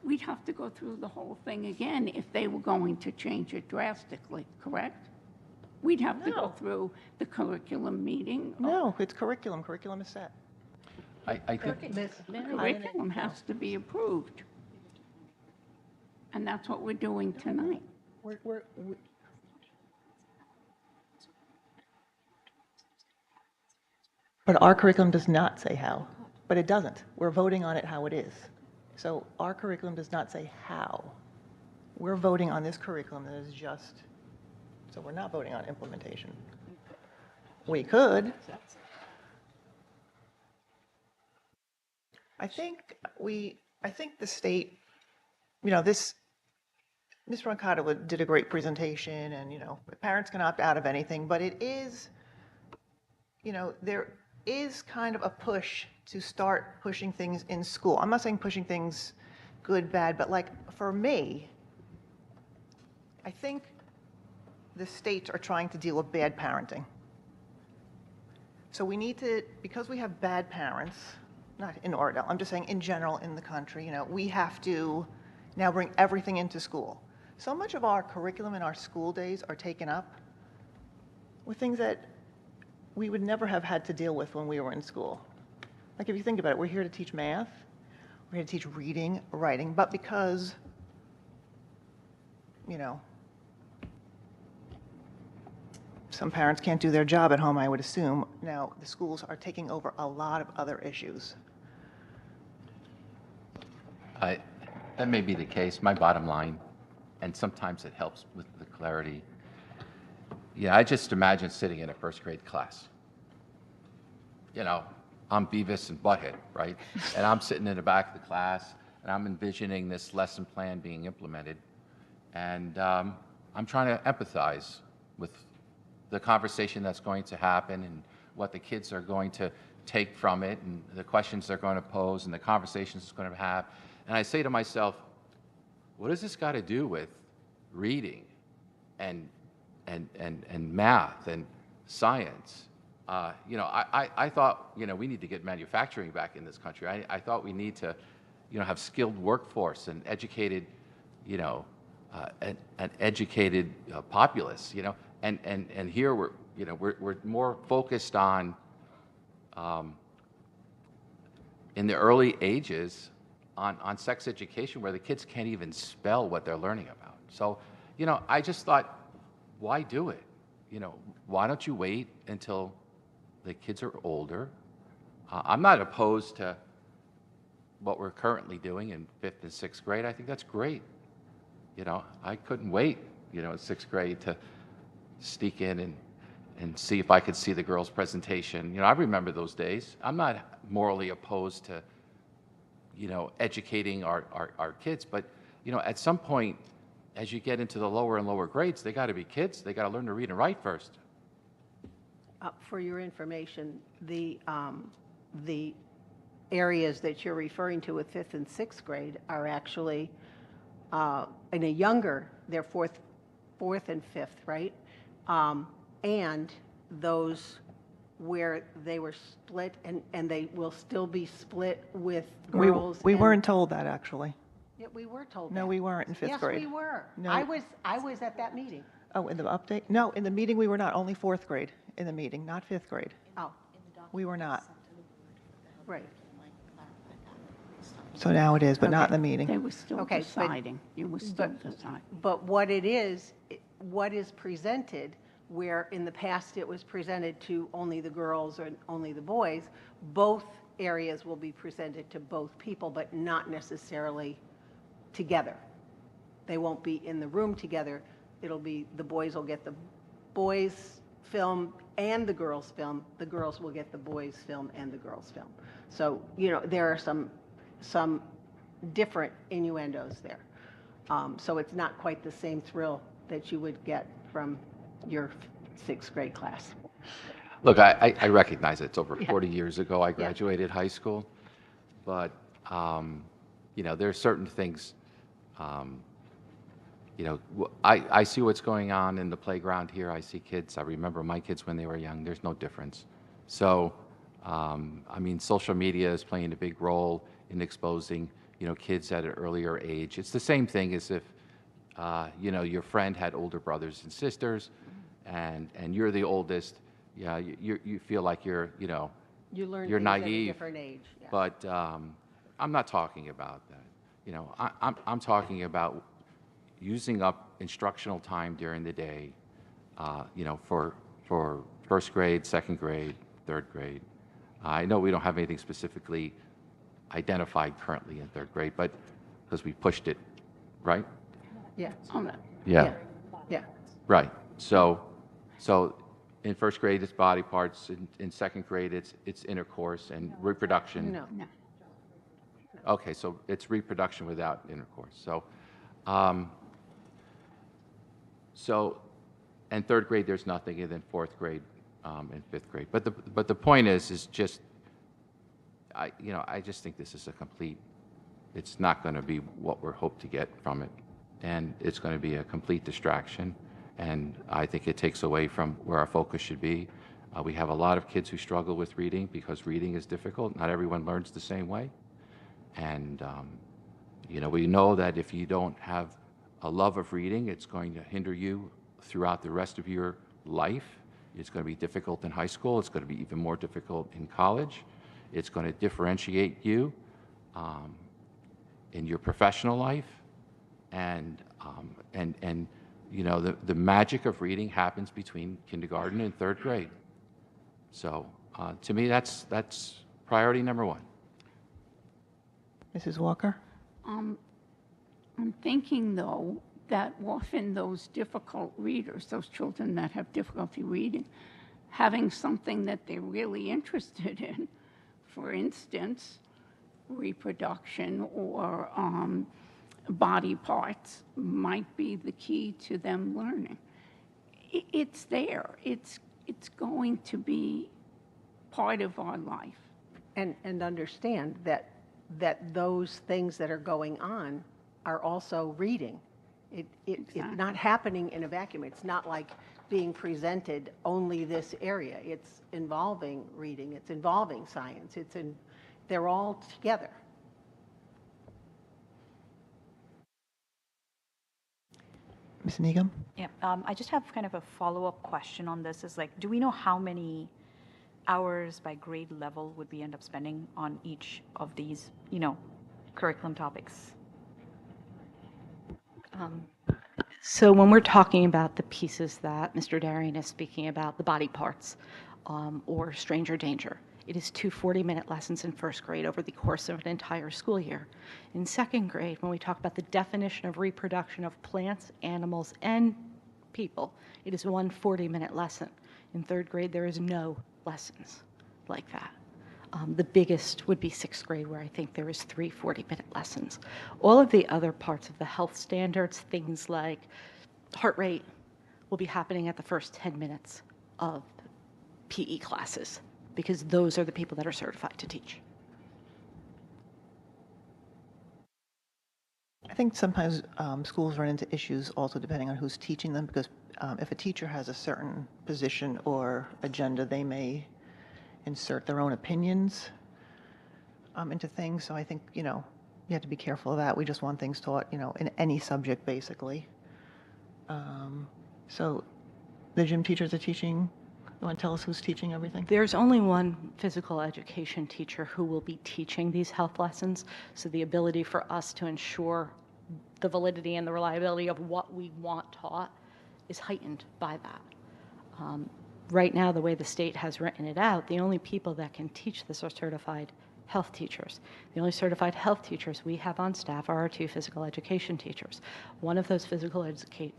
we'd have to go through the whole thing again if they were going to change it drastically, correct? We'd have to go No. through the curriculum meeting. No, it's curriculum. Curriculum is set. I think, Curriculum has to be approved. And that's what we're doing tonight. But our curriculum does not say how, but it doesn't. We're voting on it how it is. So our curriculum does not say how. We're voting on this curriculum that is just, so we're not voting on implementation. We could. I think the state, Ms. Roncata did a great presentation, and, parents can opt out of anything, but it is, there is kind of a push to start pushing things in school. I'm not saying pushing things good, bad, but like for me, I think the states are trying to deal with bad parenting. So we need to, because we have bad parents, not in Oradell, I'm just saying in general in the country, we have to now bring everything into school. So much of our curriculum in our school days are taken up with things that we would never have had to deal with when we were in school. Like if you think about it, we're here to teach math, we're here to teach reading, writing, but because, some parents can't do their job at home, I would assume, now the schools are taking over a lot of other issues. that may be the case. My bottom line, and sometimes it helps with the clarity. Yeah, I just imagine sitting in a first grade class. I'm Beavis and Butthead, right? And I'm sitting in the back of the class, and I'm envisioning this lesson plan being implemented. And I'm trying to empathize with the conversation that's going to happen and what the kids are going to take from it and the questions they're going to pose and the conversations it's going to have. And I say to myself, what does this got to do with reading and math and science? I thought, we need to get manufacturing back in this country. I thought we need to, have skilled workforce and educated, an educated populace, and here we're more focused on, in the early ages, on sex education where the kids can't even spell what they're learning about. So, I just thought, why do it? Why don't you wait until the kids are older? I'm not opposed to what we're currently doing in 5th and 6th grade. I think that's great. I couldn't wait, in 6th grade to sneak in and see if I could see the girls' presentation. I remember those days. I'm not morally opposed to, educating our kids, but, at some point, as you get into the lower and lower grades, they got to be kids. They got to learn to read and write first. For your information, the areas that you're referring to with 5th and 6th grade are actually in a younger, they're fourth and 5th, right? And those where they were split, and they will still be split with girls. We and- weren't told that, actually. Yeah, we were told No, that. we weren't in 5th grade. Yes, we were. No. I was at that meeting. Oh, in the update? No, in the meeting, we were not, only 4th grade in the meeting, not 5th grade. Oh, We were not. right. So now it is, but not in the They meeting. were still Okay, but- deciding. You were still deciding. But what it is, what is presented, where in the past it was presented to only the girls or only the boys, both areas will be presented to both people, but not necessarily together. They won't be in the room together. It'll be, the boys will get the boys' film and the girls' film, the girls will get the boys' film and the girls' film. So, you know, there are some different innuendos there. So it's not quite the same thrill that you would get from your sixth grade class. Look, I recognize it. It's over Yeah. 40 years ago I graduated high school, but, you know, there are certain things, you know, I see what's going on in the playground here. I see kids. I remember my kids when they were young. There's no difference. So, I mean, social media is playing a big role in exposing, you know, kids at an earlier age. It's the same thing as if, you know, your friend had older brothers and sisters, and you're the oldest. Yeah, you feel like you're, you know, You learn you're things at a naive. different age. Yeah. But I'm not talking about that. You know, I'm talking about using up instructional time during the day, you know, for first grade, second grade, third grade. I know we don't have anything specifically identified currently in third grade, but because we pushed it, right? Yeah. Yeah. Yeah. Right. So in first grade, it's body parts. In second grade, it's intercourse and reproduction. No. No. Okay, so it's reproduction without intercourse. So, and third grade, there's nothing, and then fourth grade and fifth grade. But the point is just, you know, I just think this is a complete. It's not going to be what we're hoped to get from it, and it's going to be a complete distraction. And I think it takes away from where our focus should be. We have a lot of kids who struggle with reading because reading is difficult. Not everyone learns the same way. And, you know, we know that if you don't have a love of reading, it's going to hinder you throughout the rest of your life. It's going to be difficult in high school. It's going to be even more difficult in college. It's going to differentiate you in your professional life. And you know, the magic of reading happens between kindergarten and third grade. So to me, that's priority number one. Mrs. Walker? I'm thinking, though, that often those difficult readers, those children that have difficulty reading, having something that they're really interested in, for instance, reproduction or body parts, might be the key to them learning. It's there. It's going to be part of our life. And understand that those things that are going on are also reading. It's not happening in a vacuum. It's not like being presented only this area. It's involving reading. It's involving science. They're all together. Ms. Needham? Yeah, I just have kind of a follow-up question on this. Is like, do we know how many hours by grade level would we end up spending on each of these, you know, curriculum topics? So when we're talking about the pieces that Mr. Darian is speaking about, the body parts or stranger danger, it is 2 40-minute lessons in first grade over the course of an entire school year. In second grade, when we talk about the definition of reproduction of plants, animals, and people, it is 1 40-minute lesson. In third grade, there is no lessons like that. The biggest would be sixth grade, where I think there is 3 40-minute lessons. All of the other parts of the health standards, things like heart rate, will be happening at the first 10 minutes of PE classes, because those are the people that are certified to teach. I think sometimes schools run into issues also depending on who's teaching them, because if a teacher has a certain position or agenda, they may insert their own opinions into things. So I think, you know, you have to be careful of that. We just want things taught, you know, in any subject, basically. So the gym teachers are teaching. You want to tell us who's teaching everything? There's only one physical education teacher who will be teaching these health lessons, so the ability for us to ensure the validity and the reliability of what we want taught is heightened by that. Right now, the way the state has written it out, the only people that can teach this are certified health teachers. The only certified health teachers we have on staff are our 2 physical education teachers. One of those physical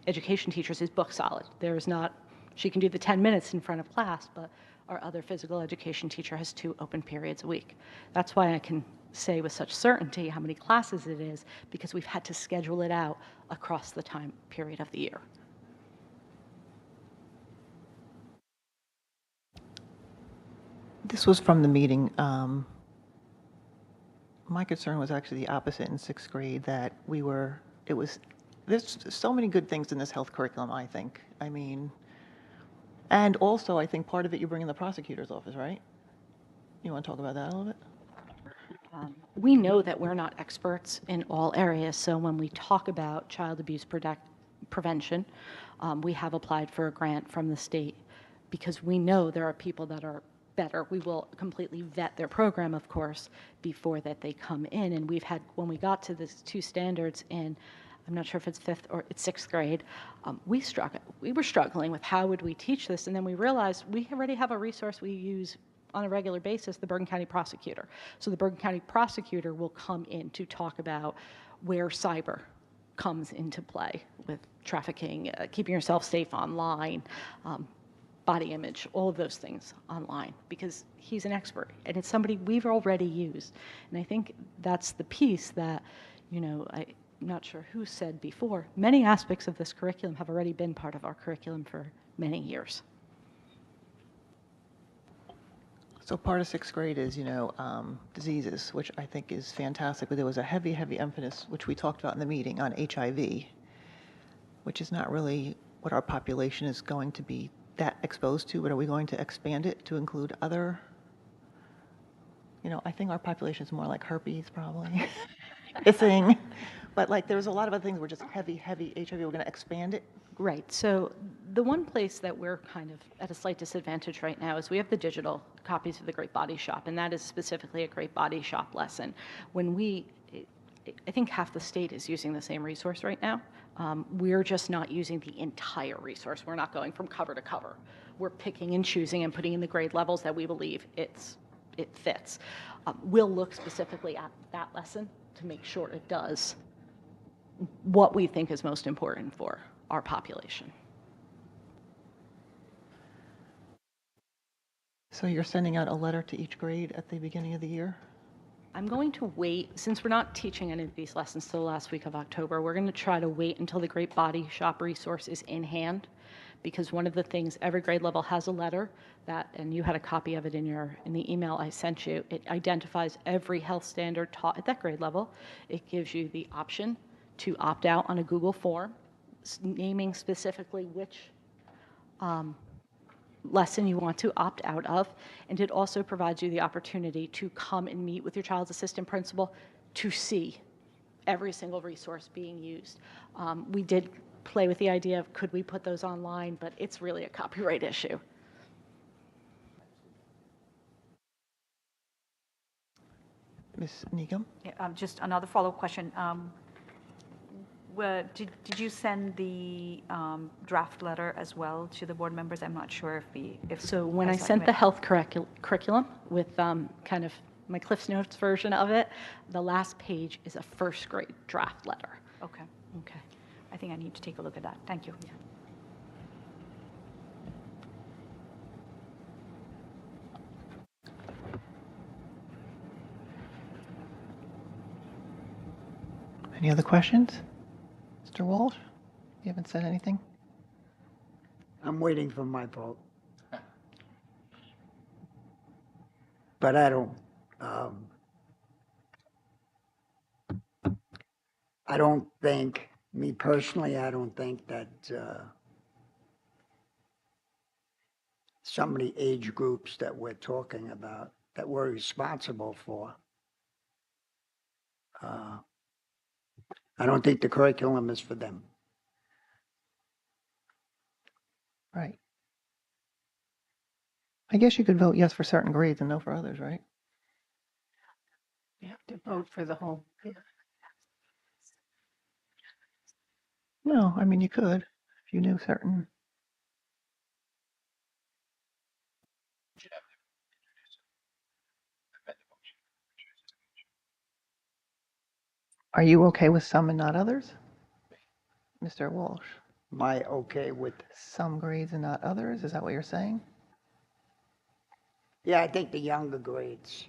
education teachers is book solid. There is not She can do the 10 minutes in front of class, but our other physical education teacher has 2 open periods a week. That's why I can say with such certainty how many classes it is, because we've had to schedule it out across the time period of the year. This was from the meeting. My concern was actually the opposite in sixth grade, that there's so many good things in this health curriculum, I think. I mean, and also, I think part of it you bring in the prosecutor's office, right? You want to talk about that a little bit? We know that we're not experts in all areas, so when we talk about child abuse prevention, we have applied for a grant from the state because we know there are people that are better. We will completely vet their program, of course, before that they come in. And we've had, when we got to the 2 standards in, I'm not sure if it's 5th or it's 6th grade, we were struggling with how would we teach this, and then we realized we already have a resource we use on a regular basis, the Bergen County prosecutor. So the Bergen County prosecutor will come in to talk about where cyber comes into play with trafficking, keeping yourself safe online, body image, all of those things online, because he's an expert and it's somebody we've already used. And I think that's the piece that, I'm not sure who said before, many aspects of this curriculum have already been part of our curriculum for many years. So part of sixth grade is, diseases, which I think is fantastic, but there was a heavy, heavy emphasis, which we talked about in the meeting, on HIV, which is not really what our population is going to be that exposed to, but are we going to expand it to include other, I think our population is more like herpes, probably, hissing, but like there's a lot of other things, we're just heavy, heavy HIV, we're going to expand it. Right. So the one place that we're kind of at a slight disadvantage right now is we have the digital copies of the Great Body Shop, and that is specifically a Great Body Shop lesson. I think half the state is using the same resource right now. We're just not using the entire resource. We're not going from cover to cover. We're picking and choosing and putting in the grade levels that we believe it fits. We'll look specifically at that lesson to make sure it does what we think is most important for our population. So you're sending out a letter to each grade at the beginning of the year? I'm going to wait, since we're not teaching any of these lessons till the last week of October, we're going to try to wait until the Great Body Shop resource is in hand, because one of the things, every grade level has a letter that, and you had a copy of it in the email I sent you, it identifies every health standard taught at that grade level. It gives you the option to opt out on a Google form, naming specifically which lesson you want to opt out of, and it also provides you the opportunity to come and meet with your child's assistant principal to see every single resource being used. We did play with the idea of could we put those online, but it's really a copyright issue. Ms. Needham? Yeah, just another follow-up question. Did you send the draft letter as well to the board members? I'm not sure if So when I as sent the submit- health curriculum with kind of my Cliff's Notes version of it, the last page is a first grade draft letter. Okay, Okay. I think I need to take a look at that. Thank you. Any other questions? Mr. Walsh? You haven't said anything? I'm waiting for my vote. But I don't think, me personally, I don't think that some of the age groups that we're talking about, that we're responsible for, I don't think the curriculum is for them. Right. I guess you could vote yes for certain grades and no for others, right? You have to vote for the whole. No, I mean, you could, if you knew certain. Are you okay with some and not others? Mr. Walsh? Am I okay with? Some grades and not others, is that what you're saying? Yeah, I think the younger grades,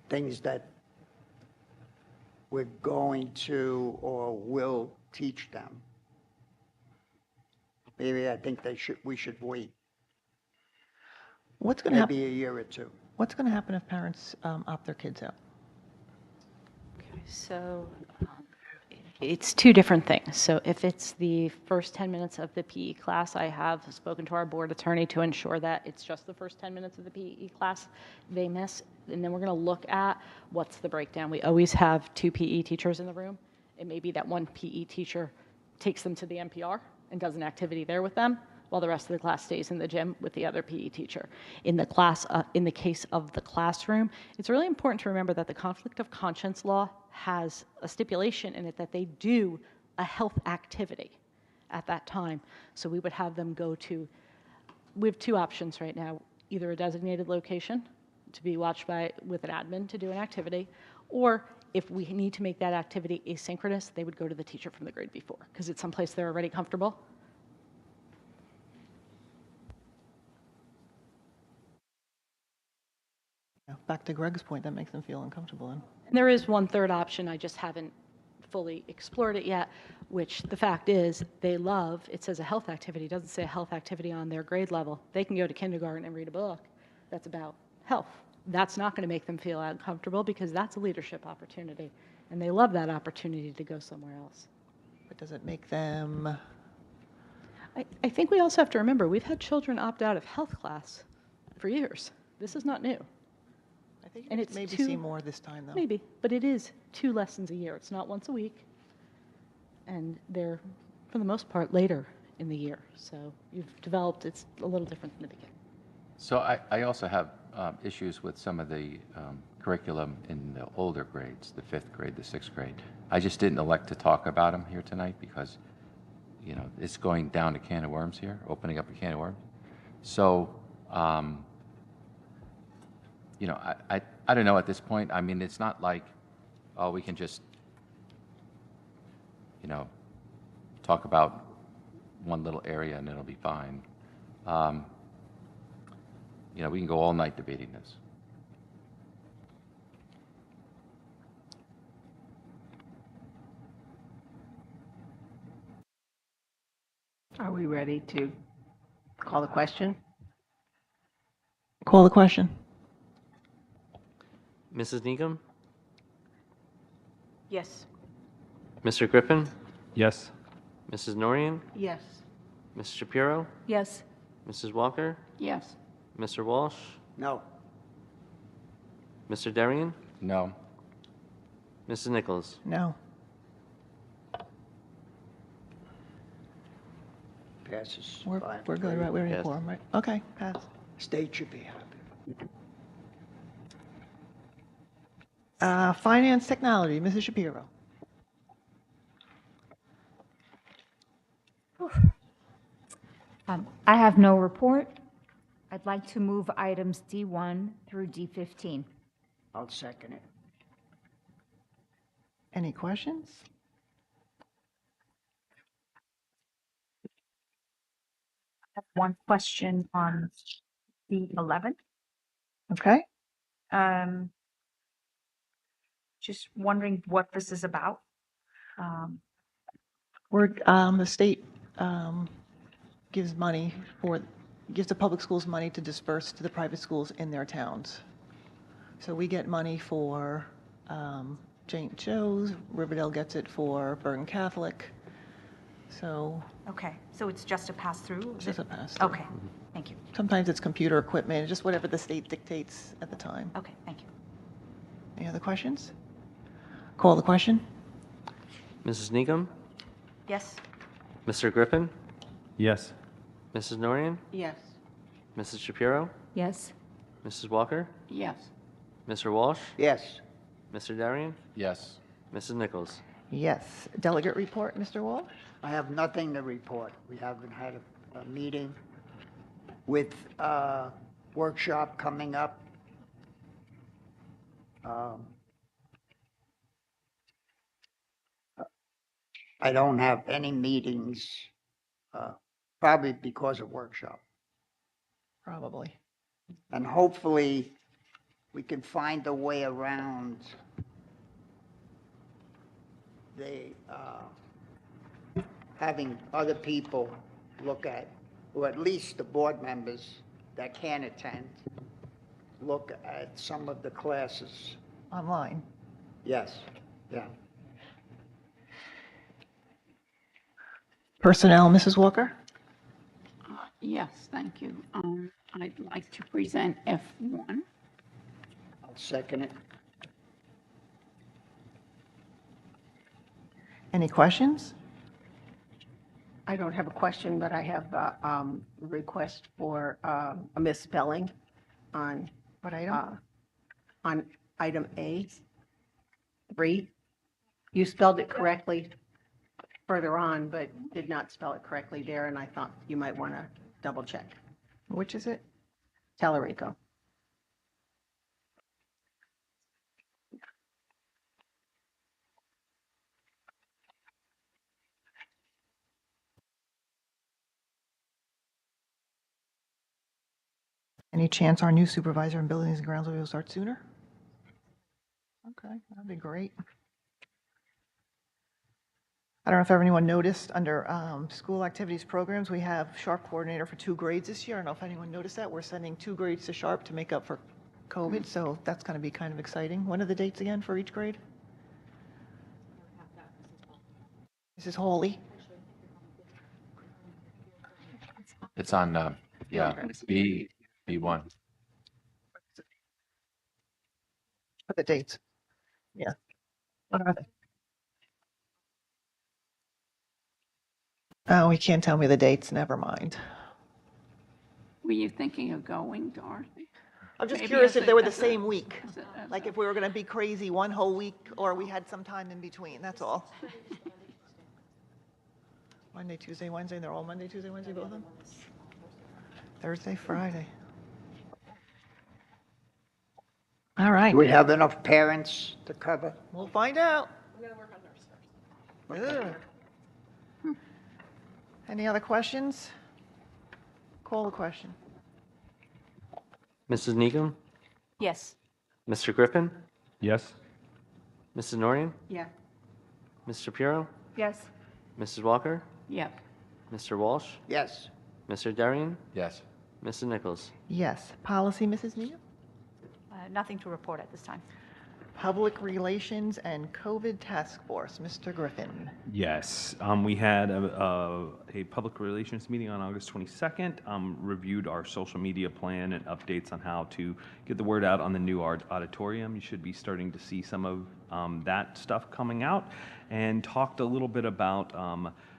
things that we're going to or will teach them. Maybe I think we should wait, What's going to happen? maybe a year or two. What's going to happen if parents opt their kids out? So it's two different things. So if it's the first 10 minutes of the PE class, I have spoken to our board attorney to ensure that it's just the first 10 minutes of the PE class they miss. And then we're going to look at what's the breakdown. We always have 2 PE teachers in the room. It may be that one PE teacher takes them to the NPR and does an activity there with them, while the rest of the class stays in the gym with the other PE teacher. In the case of the classroom, it's really important to remember that the conflict of conscience law has a stipulation in it that they do a health activity at that time. So we would have them go to, we have 2 options right now, either a designated location to be watched with an admin to do an activity, or if we need to make that activity asynchronous, they would go to the teacher from the grade before, because it's someplace they're already comfortable. Back to Greg's point, that makes them feel uncomfortable. And And there is one third option, I just haven't fully explored it yet, which the fact is they love. It says a health activity, it doesn't say a health activity on their grade level. They can go to kindergarten and read a book that's about health. That's not going to make them feel uncomfortable because that's a leadership opportunity. And they love that opportunity to go somewhere else. but does it make them, I think we also have to remember, we've had children opt out of health class for years. This is not new. I think And you it's maybe 2 see more this time, though. Maybe, but it is 2 lessons a year. It's not once a week. And they're, for the most part, later in the year. So you've developed, it's a little different in the beginning. So I also have issues with some of the curriculum in the older grades, the 5th grade, the 6th grade. I just didn't elect to talk about them here tonight because, you know, it's going down a can of worms here, opening up a can of worms. So, you know, I don't know at this point. I mean, it's not like, oh, we can just, you know, talk about one little area and it'll be fine. You know, we can go all night debating this. Are we ready to call the question? Call the question. Mrs. Needham? Yes. Mr. Griffin? Yes. Mrs. Norian? Yes. Mrs. Shapiro? Yes. Mrs. Walker? Yes. Mr. Walsh? No, Mr. Darian? No. Mrs. Nichols? No. passes. We're 5-3. good, right? We're in Yes. quorum, right? Okay, pass. State should be happy. Finance technology, Mrs. Shapiro. I have no report. I'd like to move items D1 through D15. I'll second it. Any questions? I have one question on D11. Okay. Just wondering what this is about. The state gives the public schools money to disperse to the private schools in their towns. So we get money for St. Joe's, Riverdale gets it for Bergen Catholic. So Okay, so it's just a pass-through? it's just a pass-through. Okay, thank you. Sometimes it's computer equipment, just whatever the state dictates at the time. Okay, thank you. Any other questions? Call the question. Mrs. Needham? Yes. Mr. Griffin? Yes. Mrs. Norian? Yes. Mrs. Shapiro? Yes. Mrs. Walker? Yes. Mr. Walsh? Yes, Mr. Darian? Yes. Mrs. Nichols? Yes. Delegate report, Mr. Walsh? I have nothing to report. We haven't had a meeting with a workshop coming up. I don't have any meetings, probably because of workshop. Probably. And hopefully, we can find a way around the, having other people look at, or at least the board members that can attend, look at some of the classes. Online. Yes, yeah. Personnel, Mrs. Walker? Yes, thank you. I'd like to present F1. I'll second it. Any questions? I don't have a question, but I have a request for a misspelling on, What item? on item A3. You spelled it correctly further on, but did not spell it correctly there, and I thought you might want to double check. Which is it? Tellerico. Any chance our new supervisor in buildings and grounds will start sooner? Okay, that'd be great. I don't know if anyone noticed, under school activities programs, we have Sharp coordinator for 2 grades this year. I don't know if anyone noticed that. We're sending 2 grades to Sharp to make up for COVID, so that's going to be kind of exciting. When are the dates again for each grade? Mrs. Hawley? It's on, B1. What are the dates? Yeah. What are they? Oh, he can't tell me the dates. Never mind. Were you thinking of going, Dorothy? I'm just Maybe curious as if a- they were the as a- same week. as Like a- if we were going to be crazy one whole week or we had some time in between, that's all. Monday, Tuesday, Wednesday, they're all Monday, Tuesday, Wednesday, both of them? Thursday, Friday. All right, Do we have enough parents to cover? we'll find out. We're going to work on theirs first. Any other questions? Call the question. Mrs. Needham, Yes. Mr. Griffin, Yes? Mrs. Norton, Yeah. Ms. Shapiro, Yes. Mrs. Walker, Yep. Mr. Walsh, Yes. Mr. Darian, Yes. Mrs. Nichols. Yes. Policy, Mrs. Neal? Nothing to report at this time. Public Relations and COVID Task Force, Mr. Griffin. Yes, we had a public relations meeting on August 22nd, reviewed our social media plan and updates on how to get the word out on the new auditorium. You should be starting to see some of that stuff coming out, and talked a little bit about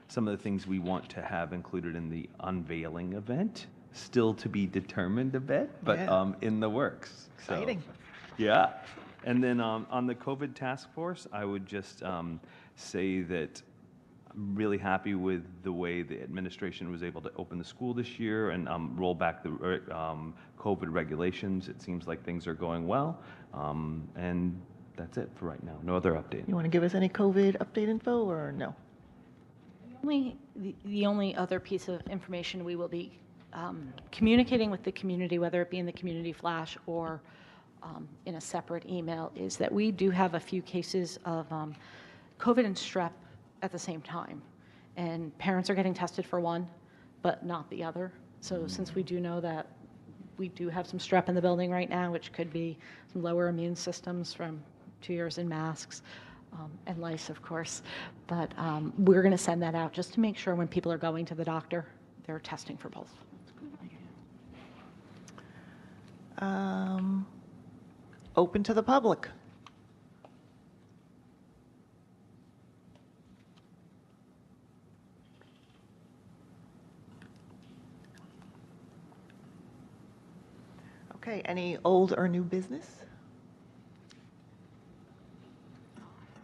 some of the things we want to have included in the unveiling event. Still to be determined a bit, but Yeah. in the works. So, Exciting. yeah. And then on the COVID task force, I would just say that I'm really happy with the way the administration was able to open the school this year and roll back the COVID regulations. It seems like things are going well. And that's it for right now. No other update. You want to give us any COVID update info or no? The only other piece of information we will be communicating with the community, whether it be in the community flash or in a separate email, is that we do have a few cases of COVID and strep at the same time. And parents are getting tested for one, but not the other. So since we do know that we do have some strep in the building right now, which could be some lower immune systems from 2 years in masks, and lice, of course. But we're going to send that out just to make sure when people are going to the doctor, they're testing for both. Open to the public. Okay, any old or new business?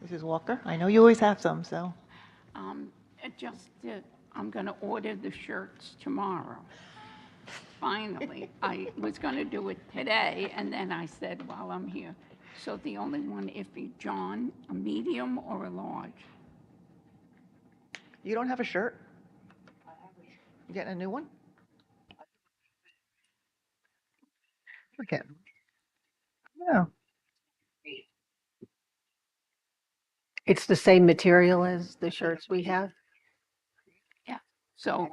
Mrs. Walker, I know you always have some, so. I'm going to order the shirts tomorrow. Finally, I was going to do it today, and then I said, while I'm here. So the only one, if be John, a medium or a large? You don't have a shirt? You getting a new one? Okay. No. It's the same material as the shirts we have? Yeah. So,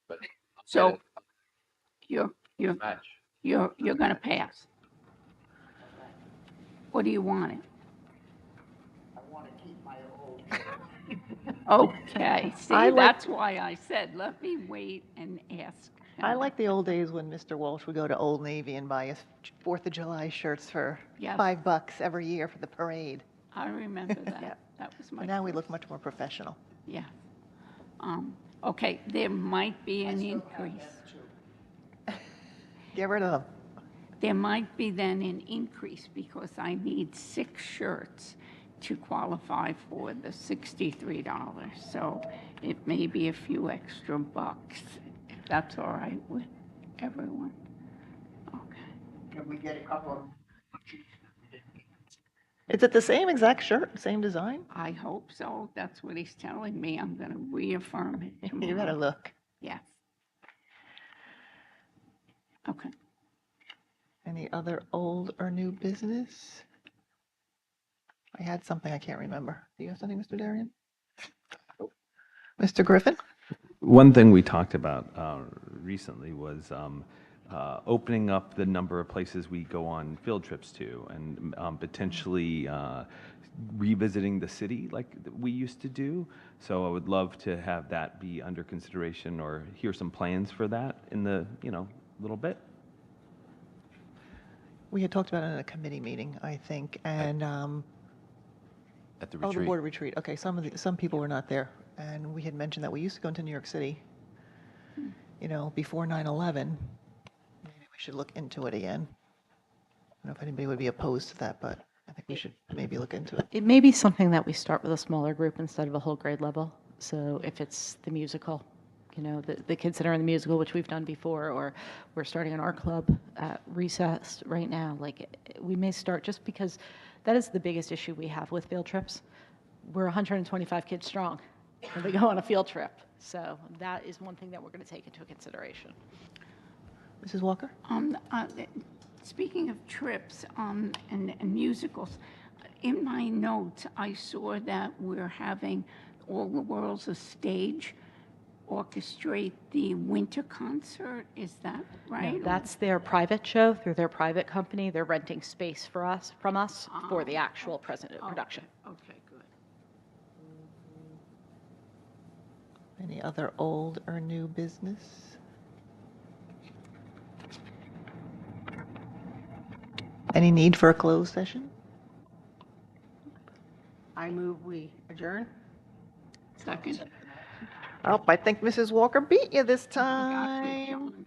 But so you're match. you're gonna pass. What do you want it? I want to keep my old. Okay, see, I like- that's why I said, let me wait and ask. I like the old days when Mr. Walsh would go to Old Navy and buy us 4th of July shirts for Yes. $5 every year for the parade. I remember that. Yeah. That was my But now we first. look much more professional. Yeah. Okay, there might be an increase. Get rid of them. There might be then an increase because I need 6 shirts to qualify for the $63. So it may be a few extra bucks, if that's all right with everyone. Okay. Can we get a couple of? Is it the same exact shirt, same design? I hope so. That's what he's telling me. I'm going to reaffirm it tomorrow. You gotta look. Yes. Okay. Any other old or new business? I had something, I can't remember. Do you have something, Mr. Darian? Mr. Griffin? One thing we talked about recently was opening up the number of places we go on field trips to and potentially revisiting the city like we used to do. So I would love to have that be under consideration or hear some plans for that in the, little bit. We had talked about it in a committee meeting, I think, and, At the oh, the retreat. board retreat. Okay, some people were not there. And we had mentioned that we used to go into New York City, before 9/11. Maybe we should look into it again. I don't know if anybody would be opposed to that, but I think we should maybe look into it. It may be something that we start with a smaller group instead of a whole grade level. So if it's the musical, the kids that are in the musical, which we've done before, or we're starting an art club at recess right now, we may start just because that is the biggest issue we have with field trips. We're 125 kids strong when we go on a field trip. So that is one thing that we're going to take into consideration. Mrs. Walker? Speaking of trips and musicals, in my notes, I saw that we're having All the World's a Stage orchestrate the winter concert. Is that right? No, that's their private show through their private company. They're renting space from us for the actual production. Okay, good. Any other old or new business? Any need for a closed session? I move we adjourn. Second. Oh, I think Mrs. Walker beat you this Got you, time. John.